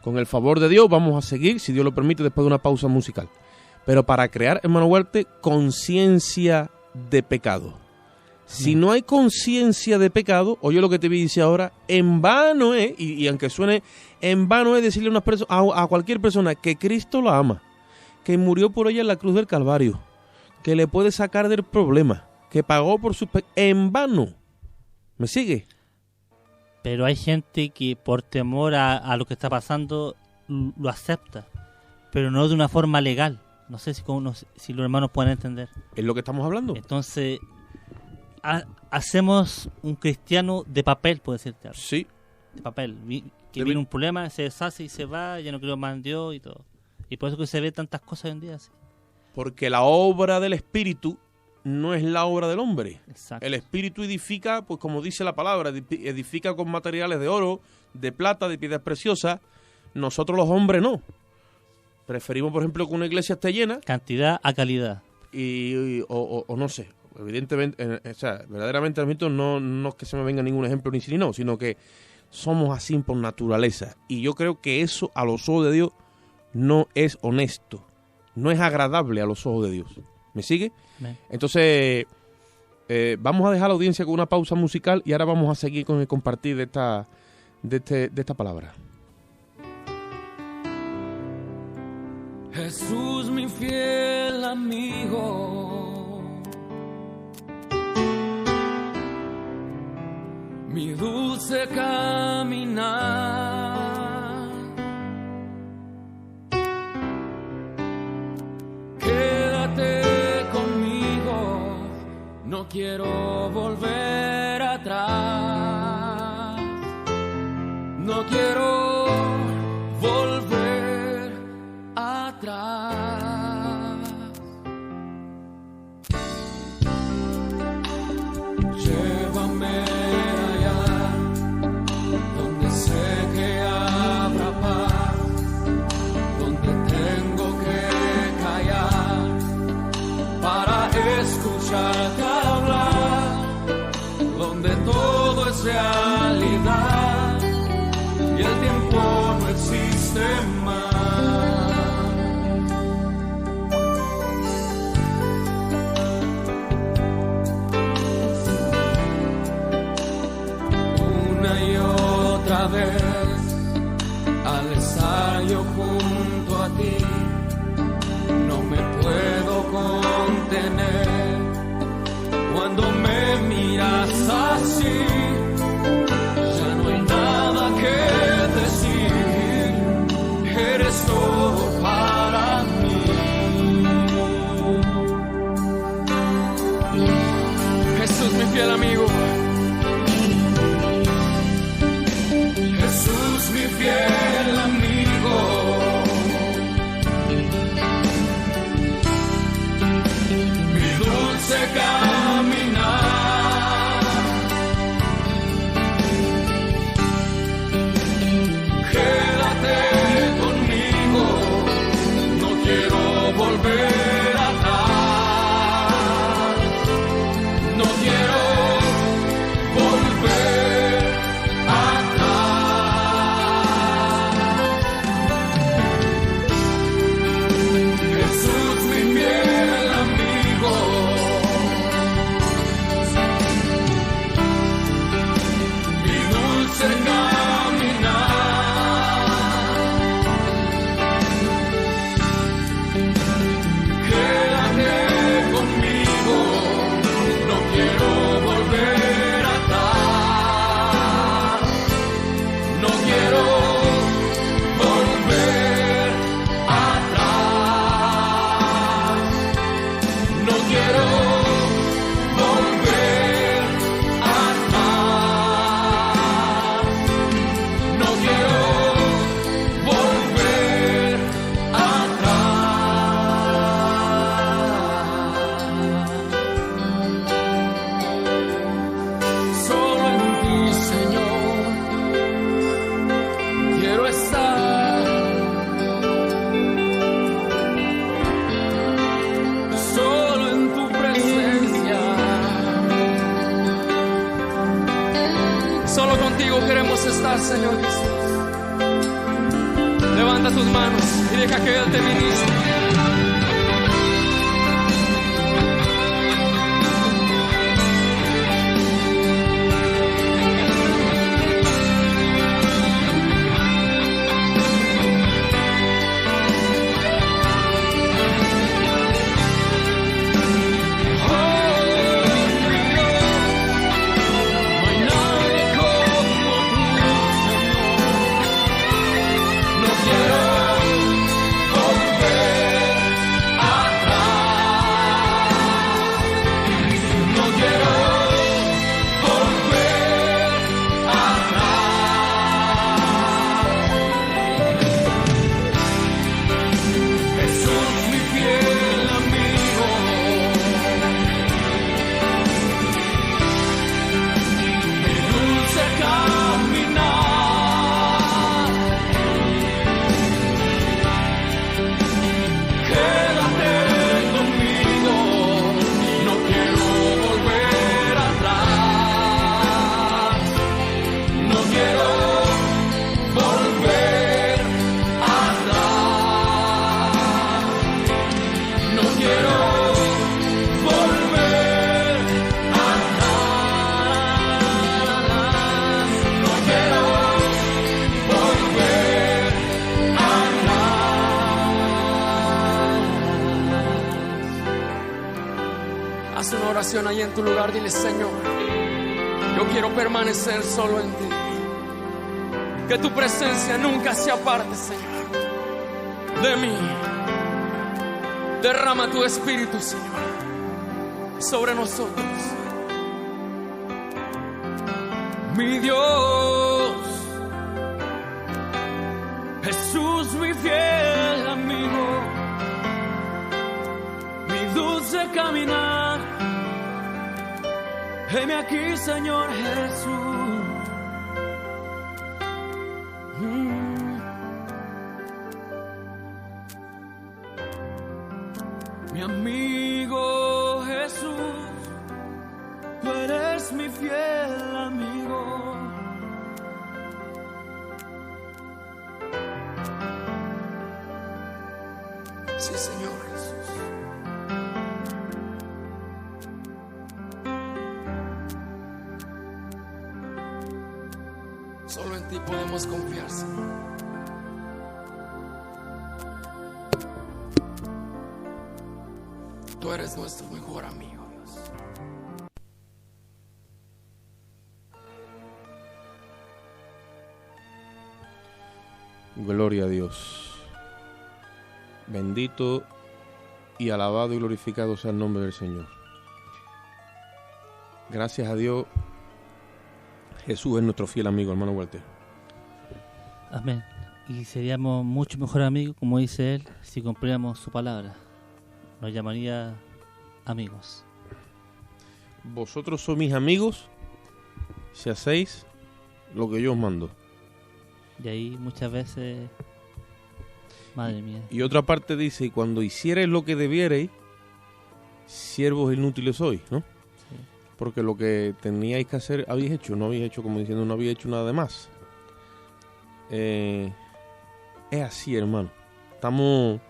con el favor de Dios, vamos a seguir, si Dios lo permite, después de una pausa musical. Pero para crear, hermano Huarte, conciencia de pecado. Si no hay conciencia de pecado, oye lo que te voy a decir ahora, en vano es, y aunque suene, en vano es decirle a cualquier persona que Cristo la ama, que murió por ella en la cruz del Calvario, que le puede sacar del problema, que pagó por sus pecados, en vano. ¿Me sigue? Pero hay gente que por temor a lo que está pasando lo acepta, pero no de una forma legal. No sé si los hermanos pueden entender. ¿Es lo que estamos hablando? Entonces, hacemos un cristiano de papel, puede decirte algo. Sí. De papel. Que viene un problema, se deshace y se va, ya no creo más en Dios y todo. Y por eso que se ve tantas cosas hoy en día así. Porque la obra del Espíritu no es la obra del hombre. Exacto. El Espíritu edifica, pues como dice la palabra, edifica con materiales de oro, de plata, de piedras preciosas. Nosotros los hombres no. Preferimos, por ejemplo, que una iglesia esté llena. Cantidad a calidad. O no sé. Evidentemente, verdaderamente no es que se me venga ningún ejemplo ni sí ni no, sino que somos así por naturaleza. Y yo creo que eso a los ojos de Dios no es honesto. No es agradable a los ojos de Dios. ¿Me sigue? Bien. Entonces, vamos a dejar a la audiencia con una pausa musical y ahora vamos a seguir con el compartir de esta palabra. Jesús, mi fiel amigo, mi dulce caminar, quédate conmigo, no quiero volver atrás, no quiero volver atrás. Llévame allá donde sé que habrá paz, donde tengo que callar para escucharte hablar, donde todo es realidad y el tiempo no existe más. Otra vez, al estar yo junto a ti, no me puedo contener. Cuando me miras así, ya no hay nada que decir. Eres todo para mí. Jesús, mi fiel amigo. Jesús, mi fiel amigo, mi dulce caminar, quédate conmigo, no quiero volver atrás, no quiero volver estar, Señor Jesús. Levanta tus manos y deja que Él te ministre. No hay nadie como tú. una oración ahí en tu lugar. Dile: Señor, yo quiero permanecer solo en ti. Que tu presencia nunca se aparte, Señor, de mí. Derrama tu espíritu, Señor, sobre nosotros. Mi Dios, Jesús, mi fiel amigo, mi dulce caminar. Heme aquí, Señor Jesús. Mi amigo Jesús, tú eres mi fiel amigo. Sí, Señor Jesús. Solo en ti podemos confiar, Señor. Tú eres nuestro mejor amigo, Dios. Gloria a Dios. Bendito y alabado y glorificado sea el nombre del Señor. Gracias a Dios, Jesús es nuestro fiel amigo, hermano Walter. Amén. Y seríamos mucho mejor amigos, como dice él, si cumpliéramos su palabra. Nos llamaría amigos. Vosotros sois mis amigos si hacéis lo que yo os mando. Y ahí muchas veces, madre mía. Y otra parte dice: y cuando hicierais lo que debierais, siervos inútiles sois, ¿no? Sí. Porque lo que teníais que hacer habéis hecho, no habéis hecho, como diciendo, no habéis hecho nada de más. Es así, hermano. Estamos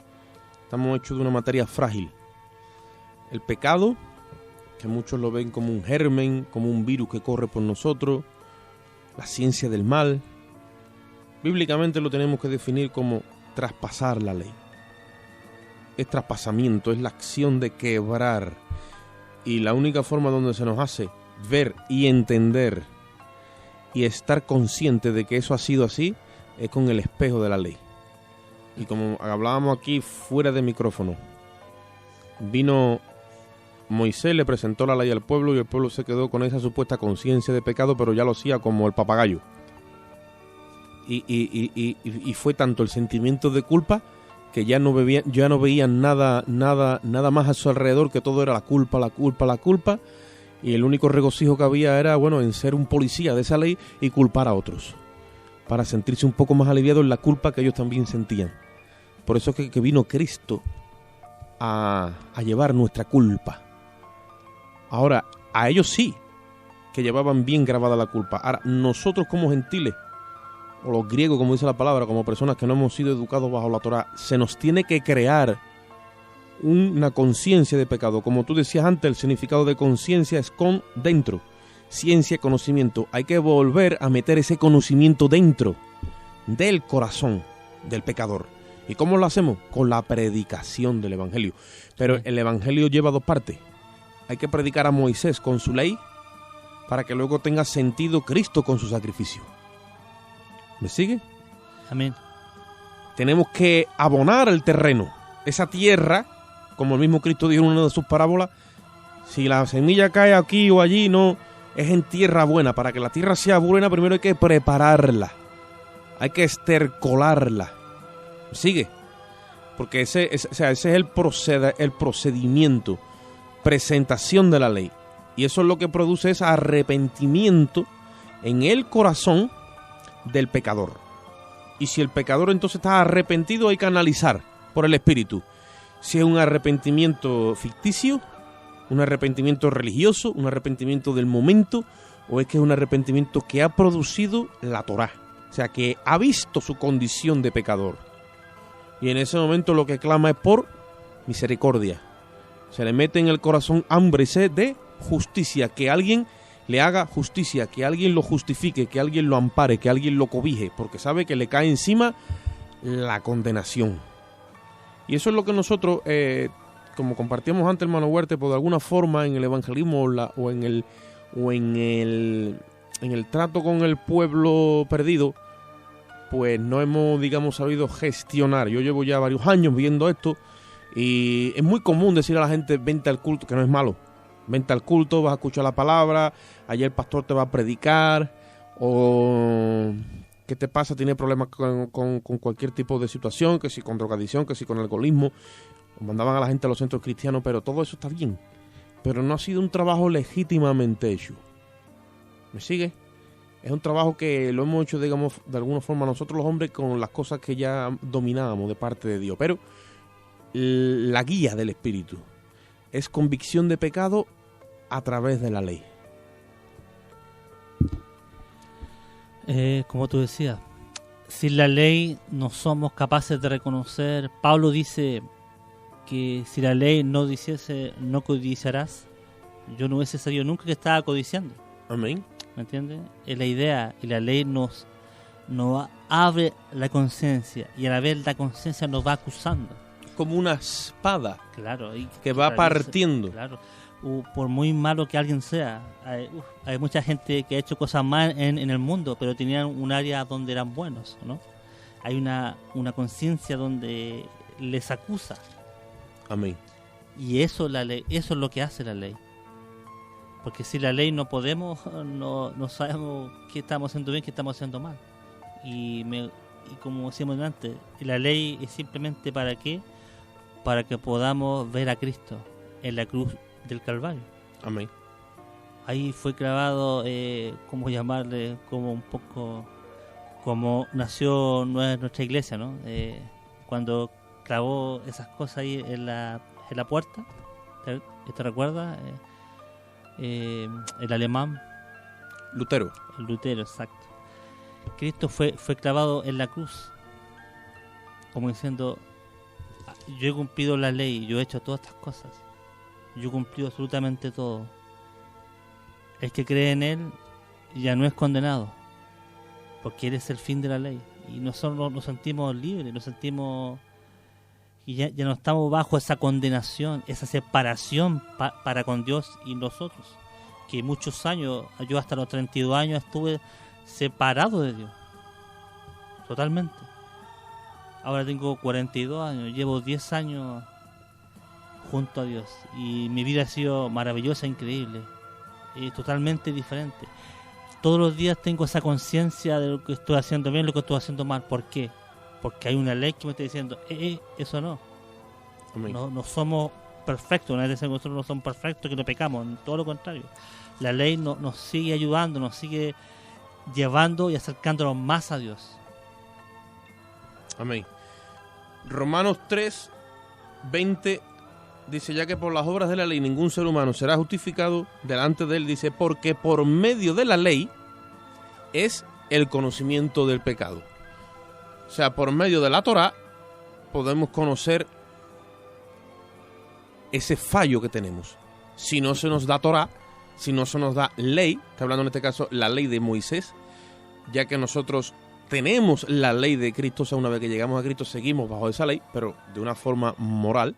hechos de una materia frágil. El pecado, que muchos lo ven como un germen, como un virus que corre por nosotros, la ciencia del mal, bíblicamente lo tenemos que definir como traspasar la ley. Es traspasamiento, es la acción de quebrar. Y la única forma donde se nos hace ver y entender y estar consciente de que eso ha sido así es con el espejo de la ley. Y como hablábamos aquí fuera de micrófono, vino Moisés, le presentó la ley al pueblo y el pueblo se quedó con esa supuesta conciencia de pecado, pero ya lo hacía como el papagayo. Y fue tanto el sentimiento de culpa que ya no veían nada más a su alrededor, que todo era la culpa. Y el único regocijo que había era, bueno, en ser un policía de esa ley y culpar a otros, para sentirse un poco más aliviados en la culpa que ellos también sentían. Por eso es que vino Cristo a llevar nuestra culpa. Ahora, a ellos sí, que llevaban bien grabada la culpa. Ahora, nosotros como gentiles, o los griegos, como dice la palabra, como personas que no hemos sido educados bajo la Torá, se nos tiene que crear una conciencia de pecado. Como tú decías antes, el significado de conciencia es con dentro. Ciencia, conocimiento. Hay que volver a meter ese conocimiento dentro del corazón del pecador. ¿Y cómo lo hacemos? Con la predicación del Evangelio. Pero el Evangelio lleva dos partes. Hay que predicar a Moisés con su ley para que luego tenga sentido Cristo con su sacrificio. ¿Me sigue? Amén. Tenemos que abonar el terreno. Esa tierra, como el mismo Cristo dijo en una de sus parábolas, si la semilla cae aquí o allí, no, es en tierra buena. Para que la tierra sea buena, primero hay que prepararla. Hay que estercolarla. ¿Sigue? Porque ese es el procedimiento, presentación de la ley. Y eso es lo que produce es arrepentimiento en el corazón del pecador. Y si el pecador entonces está arrepentido, hay que analizar por el Espíritu si es un arrepentimiento ficticio, un arrepentimiento religioso, un arrepentimiento del momento, o es que es un arrepentimiento que ha producido la Torá, o sea, que ha visto su condición de pecador. Y en ese momento lo que clama es por misericordia. Se le mete en el corazón hambre y sed de justicia, que alguien le haga justicia, que alguien lo justifique, que alguien lo ampare, que alguien lo cobije, porque sabe que le cae encima la condenación. Y eso es lo que nosotros como compartíamos antes, hermano Huerta, pues de alguna forma en el evangelismo o en el trato con el pueblo perdido, pues no hemos, digamos, sabido gestionar. Yo llevo ya varios años viendo esto y es muy común decir a la gente, vente al culto, que no es malo. Vente al culto, vas a escuchar la palabra, allá el pastor te va a predicar, o ¿qué te pasa? Tiene problemas con cualquier tipo de situación, que si con drogadicción, que si con alcoholismo. Mandaban a la gente a los centros cristianos, pero todo eso está bien. Pero no ha sido un trabajo legítimamente hecho. ¿Me sigue? Es un trabajo que lo hemos hecho, digamos, de alguna forma nosotros los hombres con las cosas que ya dominábamos de parte de Dios. Pero la guía del Espíritu es convicción de pecado a través de la ley. Como tú decías, sin la ley no somos capaces de reconocer. Pablo dice que si la ley no diciese no codiciarás, yo no hubiese sabido nunca que estaba codiciando. Amén. ¿Me entiendes? Es la idea, y la ley nos abre la conciencia, y a la vez la conciencia nos va acusando. Como una espada, claro, que va partiendo. Claro. Por muy malo que alguien sea, hay mucha gente que ha hecho cosas mal en el mundo, pero tenían un área donde eran buenos, ¿no? Hay una conciencia donde les acusa. Amén. Y eso la ley, eso es lo que hace la ley. Porque si la ley no podemos, no sabemos qué estamos haciendo bien, qué estamos haciendo mal. Y como decíamos antes, la ley es simplemente ¿para qué? Para que podamos ver a Cristo en la cruz del Calvario. Amén. Ahí fue clavado, como llamarle, como un poco como nació nuestra iglesia, ¿no? Cuando clavó esas cosas ahí en la puerta, ¿te recuerdas? El alemán Lutero. El Lutero, exacto. Cristo fue clavado en la cruz, como diciendo, yo he cumplido la ley, yo he hecho todas estas cosas, yo he cumplido absolutamente todo. El que cree en él ya no es condenado, porque él es el fin de la ley. Y nosotros nos sentimos libres, nos sentimos, y ya no estamos bajo esa condenación, esa separación para con Dios y nosotros, que muchos años, yo hasta los 32 años estuve separado de Dios, totalmente. Ahora tengo 42 años, llevo 10 años junto a Dios, y mi vida ha sido maravillosa, increíble, totalmente diferente. Todos los días tengo esa conciencia de lo que estoy haciendo bien, lo que estoy haciendo mal. ¿Por qué? Porque hay una ley que me está diciendo, eso no. No somos perfectos, nadie dice que nosotros no somos perfectos, que no pecamos, todo lo contrario. La ley nos sigue ayudando, nos sigue llevando y acercándonos más a Dios. Amén. Romanos 3, 20 dice, ya que por las obras de la ley ningún ser humano será justificado delante de él, dice, porque por medio de la ley es el conocimiento del pecado. O sea, por medio de la Torá podemos conocer ese fallo que tenemos. Si no se nos da Torá, si no se nos da ley, está hablando en este caso la ley de Moisés, ya que nosotros tenemos la ley de Cristo, o sea, una vez que llegamos a Cristo seguimos bajo esa ley, pero de una forma moral,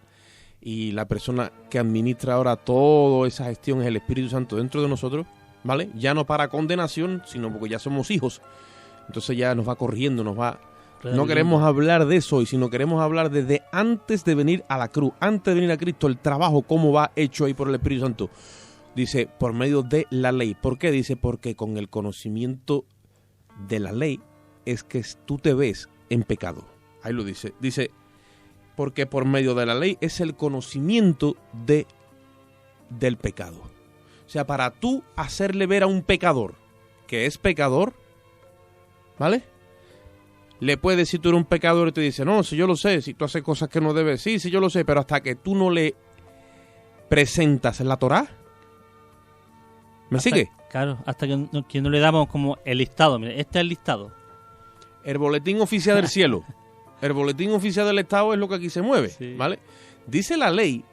y la persona que administra ahora toda esa gestión es el Espíritu Santo dentro de nosotros, ¿vale? Ya no para condenación, sino porque ya somos hijos, entonces ya nos va corrigiendo, nos va... No queremos hablar de eso hoy, sino queremos hablar desde antes de venir a la cruz, antes de venir a Cristo, el trabajo, cómo va hecho ahí por el Espíritu Santo. Dice, por medio de la ley. ¿Por qué? Dice, porque con el conocimiento de la ley es que tú te ves en pecado. Ahí lo dice. Dice, porque por medio de la ley es el conocimiento del pecado. O sea, para tú hacerle ver a un pecador que es pecador, ¿vale? Le puedes decir tú eres un pecador y te dice, no, si yo lo sé, si tú haces cosas que no debes, sí, yo lo sé, pero hasta que tú no le presentas la Torá, ¿me sigue? Claro, hasta que no le damos como el listado, mira, este es el listado. El boletín oficial del cielo, el boletín oficial del Estado es lo que aquí se mueve, sí. ¿Vale? Dice la ley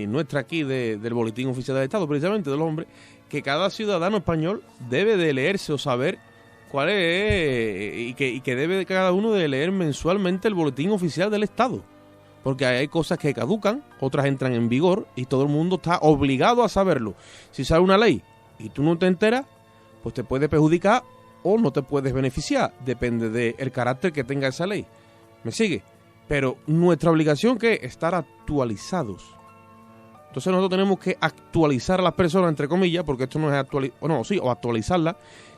nuestra aquí del boletín oficial del Estado, precisamente de los hombres, que cada ciudadano español debe de leerse o saber cuál es, y que debe de cada uno de leer mensualmente el boletín oficial del Estado. Porque hay cosas que caducan, otras entran en vigor y todo el mundo está obligado a saberlo. Si sale una ley y tú no te enteras, pues te puede perjudicar o no te puedes beneficiar. Depende del carácter que tenga esa ley. ¿Me sigue? Pero nuestra obligación ¿qué es? Estar actualizados. Entonces nosotros tenemos que actualizar a las personas, entre comillas, porque esto no es actualizarlas,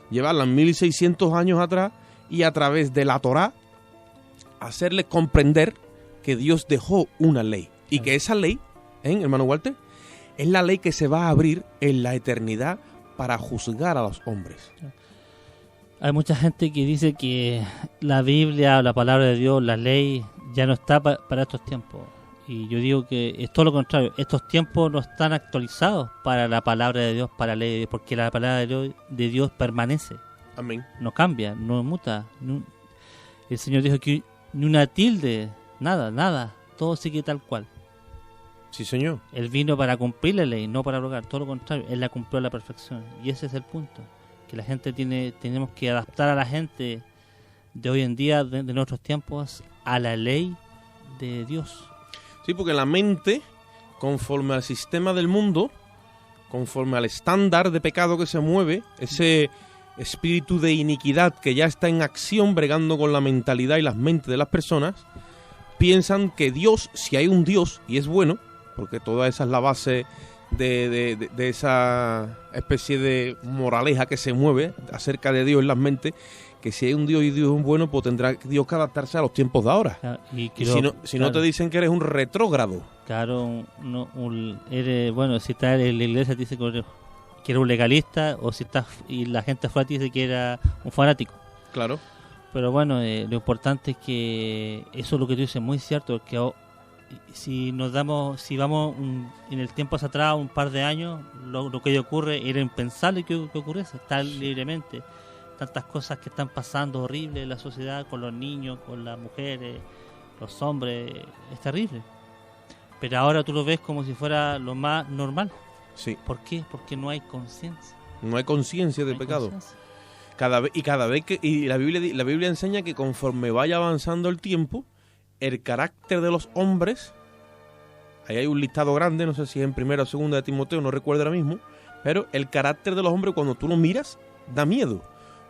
llevarlas 1600 años atrás y a través de la Torá hacerles comprender que Dios dejó una ley. Y que esa ley, hermano Walter, es la ley que se va a abrir en la eternidad para juzgar a los hombres. Hay mucha gente que dice que la Biblia, la palabra de Dios, la ley, ya no está para estos tiempos. Y yo digo que es todo lo contrario. Estos tiempos no están actualizados para la palabra de Dios, para la ley de Dios, porque la palabra de Dios permanece. Amén. No cambia, no muta. El Señor dijo que ni una tilde, nada. Todo sigue tal cual. Sí, Señor. Él vino para cumplir la ley, no para abrogar. Todo lo contrario, Él la cumplió a la perfección. Y ese es el punto. Que la gente tenemos que adaptar a la gente de hoy en día, de nuestros tiempos, a la ley de Dios. Sí, porque la mente, conforme al sistema del mundo, conforme al estándar de pecado que se mueve, ese espíritu de iniquidad que ya está en acción bregando con la mentalidad y las mentes de las personas, piensan que Dios, si hay un Dios, y es bueno, porque toda esa es la base de esa especie de moraleja que se mueve acerca de Dios en las mentes, que si hay un Dios y Dios es bueno, pues tendrá Dios que adaptarse a los tiempos de ahora. Y si no te dicen que eres un retrógrado. Claro, si estás en la iglesia te dice que eres un legalista, o si estás y la gente fuera te dice que era un fanático. Claro. Pero bueno, lo importante es que eso es lo que tú dices, muy cierto, que si vamos en el tiempo hacia atrás, un par de años, lo que ocurre era impensable que ocurriese tan libremente. Tantas cosas que están pasando horribles en la sociedad, con los niños, con las mujeres, los hombres, es terrible. Pero ahora tú lo ves como si fuera lo más normal. Sí. ¿Por qué? Porque no hay conciencia. No hay conciencia de pecado. Cada vez que la Biblia enseña que conforme vaya avanzando el tiempo, el carácter de los hombres, ahí hay un listado grande, no sé si es en 1 o 2 de Timoteo, no recuerdo ahora mismo, pero el carácter de los hombres cuando tú lo miras, da miedo,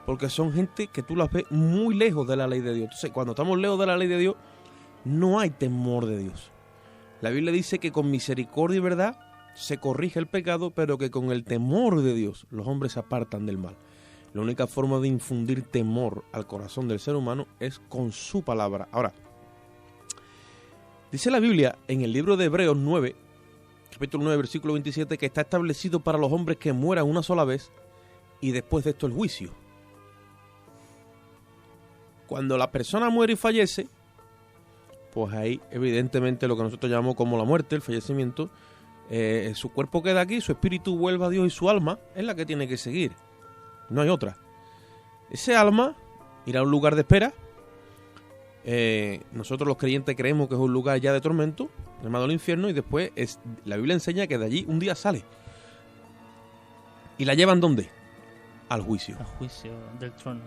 porque son gente que tú las ves muy lejos de la ley de Dios. Entonces, cuando estamos lejos de la ley de Dios, no hay temor de Dios. La Biblia dice que con misericordia y verdad se corrige el pecado, pero que con el temor de Dios los hombres se apartan del mal. La única forma de infundir temor al corazón del ser humano es con su palabra. Ahora, dice la Biblia en el libro de Hebreos 9, capítulo 9, versículo 27, que está establecido para los hombres que mueran una sola vez y después de esto el juicio. Cuando la persona muere y fallece, pues ahí evidentemente lo que nosotros llamamos como la muerte, el fallecimiento, su cuerpo queda aquí, su espíritu vuelve a Dios y su alma es la que tiene que seguir. No hay otra. Ese alma irá a un lugar de espera. Nosotros los creyentes creemos que es un lugar ya de tormento, llamado el infierno, y después la Biblia enseña que de allí un día sale. ¿Y la llevan dónde? Al juicio. Al juicio del trono.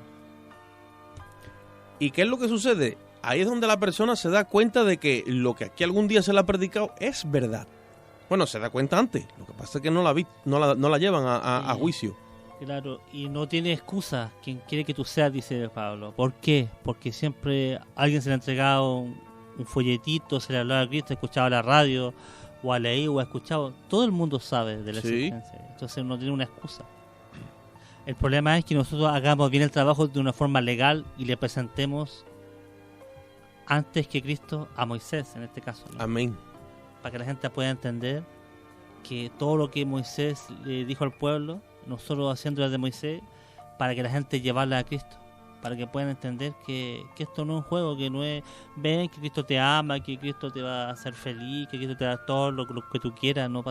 ¿Y qué es lo que sucede? Ahí es donde la persona se da cuenta de que lo que aquí algún día se le ha predicado es verdad. Bueno, se da cuenta antes. Lo que pasa es que no la llevan a juicio. Claro, y no tiene excusa quien quiere que tú seas, dice Pablo. ¿Por qué? Porque siempre alguien se le ha entregado un folletito, se le ha hablado a Cristo, ha escuchado la radio, o ha leído, o ha escuchado. Todo el mundo sabe de la existencia. Entonces no tiene una excusa. El problema es que nosotros hagamos bien el trabajo de una forma legal y le presentemos antes que Cristo a Moisés, en este caso, ¿no? Amén. Para que la gente pueda entender que todo lo que Moisés le dijo al pueblo, nosotros haciendo de Moisés, para que la gente llevarla a Cristo, para que puedan entender que esto no es un juego, que no es, ven que Cristo te ama, que Cristo te va a hacer feliz, que Cristo te da todo lo que tú quieras, no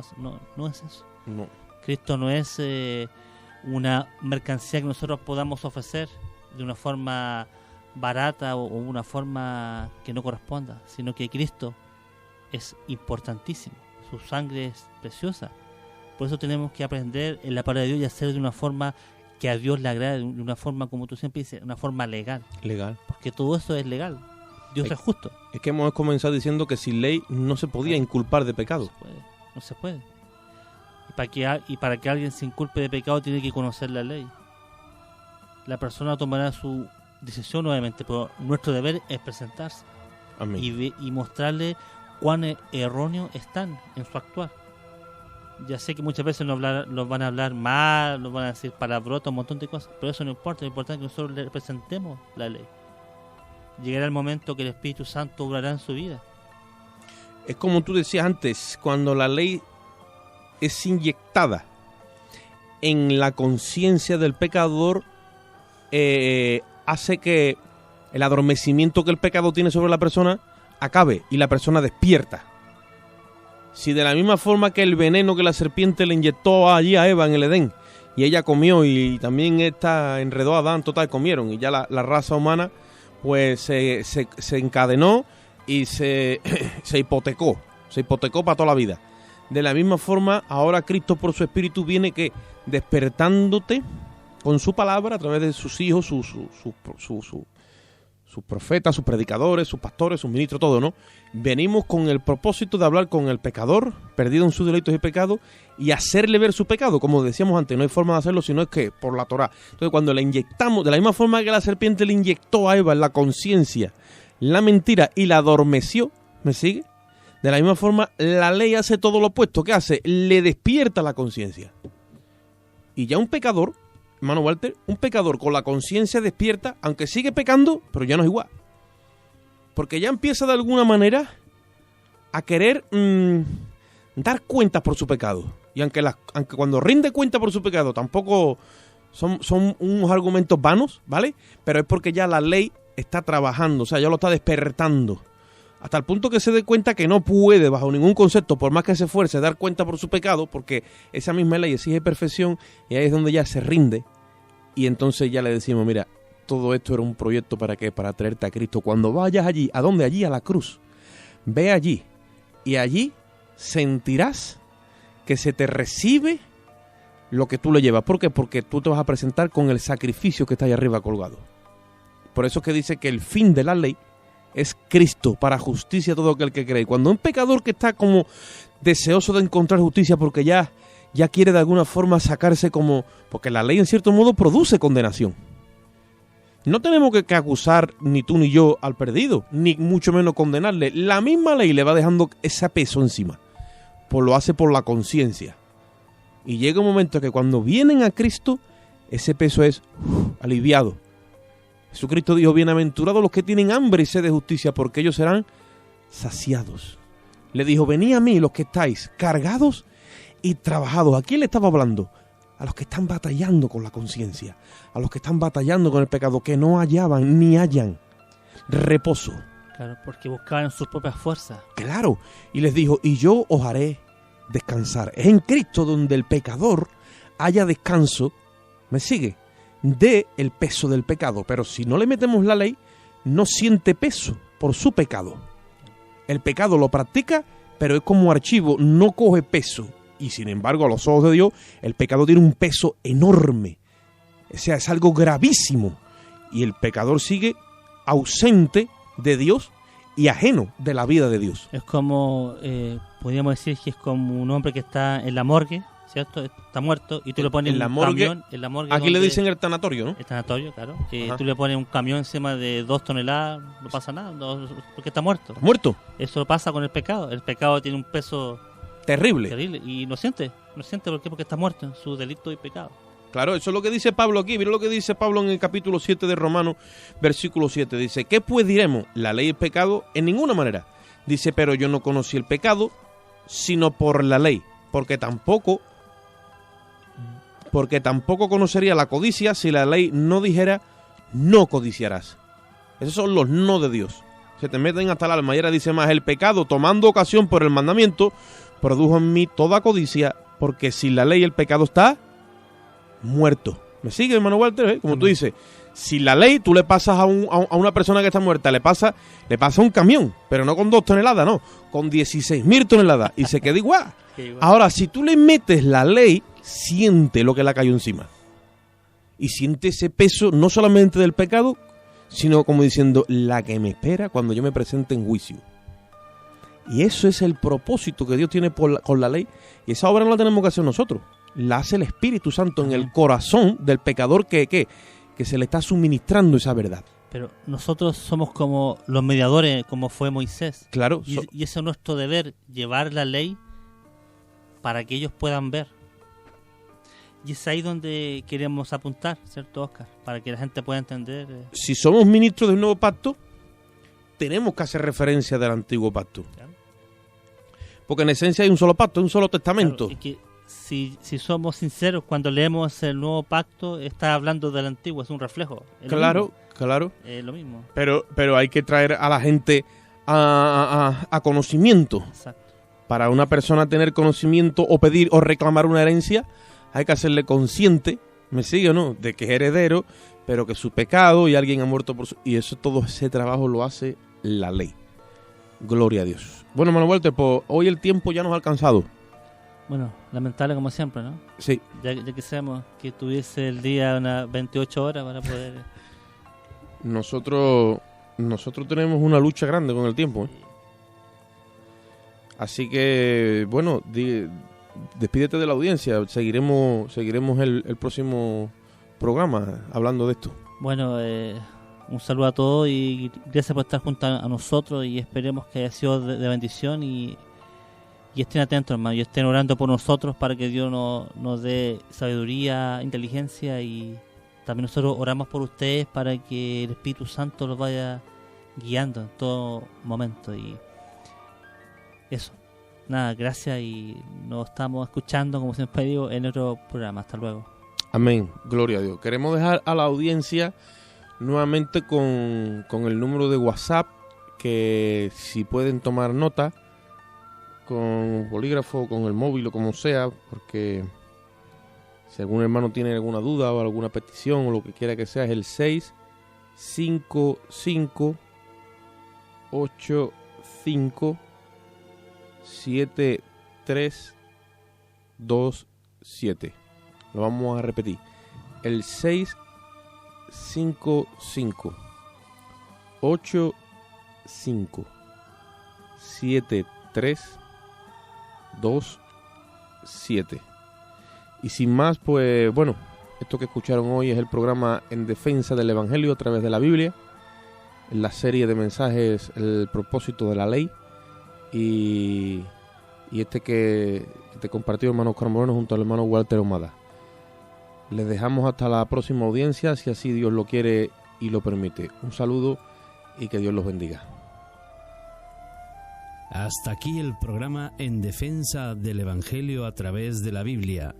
es eso. No. Cristo no es una mercancía que nosotros podamos ofrecer de una forma barata o una forma que no corresponda, sino que Cristo es importantísimo, su sangre es preciosa. Por eso tenemos que aprender en la palabra de Dios y hacer de una forma que a Dios le agrade, de una forma, como tú siempre dices, una forma legal. Legal. Porque todo eso es legal. Dios es justo. Es que hemos comenzado diciendo que sin ley no se podía inculpar de pecado. No se puede. Y para que alguien se inculpe de pecado tiene que conocer la ley. La persona tomará su decisión nuevamente, pero nuestro deber es presentarse. Amén. Y mostrarle cuán erróneos están en su actuar. Ya sé que muchas veces nos van a hablar mal, nos van a decir palabrotas, un montón de cosas, pero eso no importa. Lo importante es que nosotros le presentemos la ley. Llegará el momento que el Espíritu Santo obrará en su vida. Es como tú decías antes, cuando la ley es inyectada en la conciencia del pecador, hace que el adormecimiento que el pecado tiene sobre la persona acabe y la persona despierta. Si de la misma forma que el veneno que la serpiente le inyectó allí a Eva en el Edén, y ella comió y también enredó a Adán, total, comieron, y ya la raza humana pues se encadenó y se hipotecó para toda la vida. De la misma forma, ahora Cristo por su Espíritu viene que despertándote con su palabra a través de sus hijos, sus profetas, sus predicadores, sus pastores, sus ministros, todo, ¿no? Venimos con el propósito de hablar con el pecador, perdido en sus delitos y pecados, y hacerle ver su pecado. Como decíamos antes, no hay forma de hacerlo sino es que por la Torá. Entonces, cuando le inyectamos, de la misma forma que la serpiente le inyectó a Eva en la conciencia la mentira y la adormeció, ¿me sigue? De la misma forma, la ley hace todo lo opuesto. ¿Qué hace? Le despierta la conciencia. Y ya un pecador, hermano Walter, un pecador con la conciencia despierta, aunque sigue pecando, pero ya no es igual. Porque ya empieza de alguna manera a querer dar cuentas por su pecado. Y aunque cuando rinde cuenta por su pecado tampoco son unos argumentos vanos, ¿vale? Pero es porque ya la ley está trabajando, o sea, ya lo está despertando. Hasta el punto que se dé cuenta que no puede, bajo ningún concepto, por más que se esfuerce, dar cuenta por su pecado, porque esa misma ley exige perfección, y ahí es donde ya se rinde. Y entonces ya le decimos, mira, todo esto era un proyecto ¿para qué? Para traerte a Cristo. Cuando vayas allí, ¿a dónde? Allí, a la cruz. Ve allí, y allí sentirás que se te recibe lo que tú le llevas. ¿Por qué? Porque tú te vas a presentar con el sacrificio que está ahí arriba colgado. Por eso es que dice que el fin de la ley es Cristo, para justicia a todo aquel que cree. Cuando un pecador que está como deseoso de encontrar justicia porque ya quiere de alguna forma sacarse como... Porque la ley en cierto modo produce condenación. No tenemos que acusar ni tú ni yo al perdido, ni mucho menos condenarle. La misma ley le va dejando ese peso encima. Pues lo hace por la conciencia. Y llega un momento que cuando vienen a Cristo, ese peso es aliviado. Jesucristo dijo, bienaventurados los que tienen hambre y sed de justicia, porque ellos serán saciados. Le dijo, venid a mí los que estáis cargados y trabajados. ¿A quién le estaba hablando? A los que están batallando con la conciencia, a los que están batallando con el pecado, que no hallaban ni hallan reposo. Claro, porque buscaban sus propias fuerzas. Claro, y les dijo, y yo os haré descansar. Es en Cristo donde el pecador haya descanso, ¿me sigue? De el peso del pecado, pero si no le metemos la ley, no siente peso por su pecado. El pecado lo practica, pero es como archivo, no coge peso. Y sin embargo, a los ojos de Dios, el pecado tiene un peso enorme. O sea, es algo gravísimo. Y el pecador sigue ausente de Dios y ajeno de la vida de Dios. Es como, podríamos decir que es como un hombre que está en la morgue, ¿cierto? Está muerto y tú le pones en la un morgue, camión. En la morgue aquí le dicen el tanatorio, ¿no? El tanatorio, claro. Tú le pones un camión encima de 2 toneladas, no pasa nada, porque está muerto. ¿Está muerto? Eso pasa con el pecado. El pecado tiene un peso terrible. Y no siente. ¿Por qué? Porque está muerto en su delito y pecado. Claro, eso es lo que dice Pablo aquí. Mira lo que dice Pablo en el capítulo 7 de Romanos, versículo 7. Dice, ¿qué pues diremos? ¿La ley es pecado? En ninguna manera. Dice, pero yo no conocí el pecado, sino por la ley. Porque tampoco conocería la codicia si la ley no dijera, no codiciarás. Esos son los no de Dios. Se te meten hasta el alma. Y ahora dice más, el pecado, tomando ocasión por el mandamiento, produjo en mí toda codicia, porque sin la ley el pecado está muerto. ¿Me sigue, hermano Walter? Como tú dices, si la ley tú le pasas a una persona que está muerta, le pasa un camión, pero no con 2 toneladas, no, con 16.000 toneladas, y se queda igual. Ahora, si tú le metes la ley, siente lo que le cayó encima. Y siente ese peso no solamente del pecado, sino como diciendo la que me espera cuando yo me presente en juicio. Y eso es el propósito que Dios tiene con la ley. Y esa obra no la tenemos que hacer nosotros. La hace el Espíritu Santo en el corazón del pecador que se le está suministrando esa verdad. Pero nosotros somos como los mediadores, como fue Moisés. Claro. Y eso es nuestro deber, llevar la ley para que ellos puedan ver. Y es ahí donde queremos apuntar, ¿cierto, Oscar? Para que la gente pueda entender. Si somos ministros del nuevo pacto, tenemos que hacer referencia del antiguo pacto. Claro. Porque en esencia hay un solo pacto, un solo testamento. Claro, y que si somos sinceros, cuando leemos el nuevo pacto, está hablando del antiguo, es un reflejo. Claro. Es lo mismo. Pero hay que traer a la gente a conocimiento. Exacto. Para una persona tener conocimiento o pedir o reclamar una herencia, hay que hacerle consciente, ¿me sigue o no?, de que es heredero, pero que su pecado y alguien ha muerto por su... Y eso, todo ese trabajo lo hace la ley. Gloria a Dios. Bueno, Manuel Walter, pues hoy el tiempo ya nos ha alcanzado. Bueno, lamentable como siempre, ¿no? Sí. Ya quisiéramos que tuviese el día unas 28 horas para poder... Nosotros tenemos una lucha grande con el tiempo, ¿eh? Así que, bueno, despídete de la audiencia. Seguiremos el próximo programa hablando de esto. Bueno, un saludo a todos y gracias por estar junto a nosotros y esperemos que haya sido de bendición y estén atentos, hermano, y estén orando por nosotros para que Dios nos dé sabiduría, inteligencia, y también nosotros oramos por ustedes para que el Espíritu Santo los vaya guiando en todo momento. Y eso, nada, gracias, y nos estamos escuchando, como siempre digo, en otro programa. Hasta luego. Amén, gloria a Dios. Queremos dejar a la audiencia nuevamente con el número de WhatsApp, que si pueden tomar nota con bolígrafo, con el móvil o como sea, porque si algún hermano tiene alguna duda o alguna petición o lo que quiera que sea, es el 655 85 7327. Lo vamos a repetir. El 655 85 7327. Y sin más, pues bueno, esto que escucharon hoy es el programa En Defensa del Evangelio a través de la Biblia, en la serie de mensajes El propósito de la ley, y este que te compartió el hermano Oscar Moreno junto al hermano Walter Ahumada. Les dejamos hasta la próxima audiencia, si así Dios lo quiere y lo permite. Un saludo y que Dios los bendiga. Hasta aquí el programa En Defensa del Evangelio a través de la Biblia.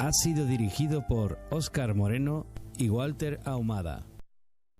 Ha sido dirigido por Oscar Moreno y Walter Ahumada.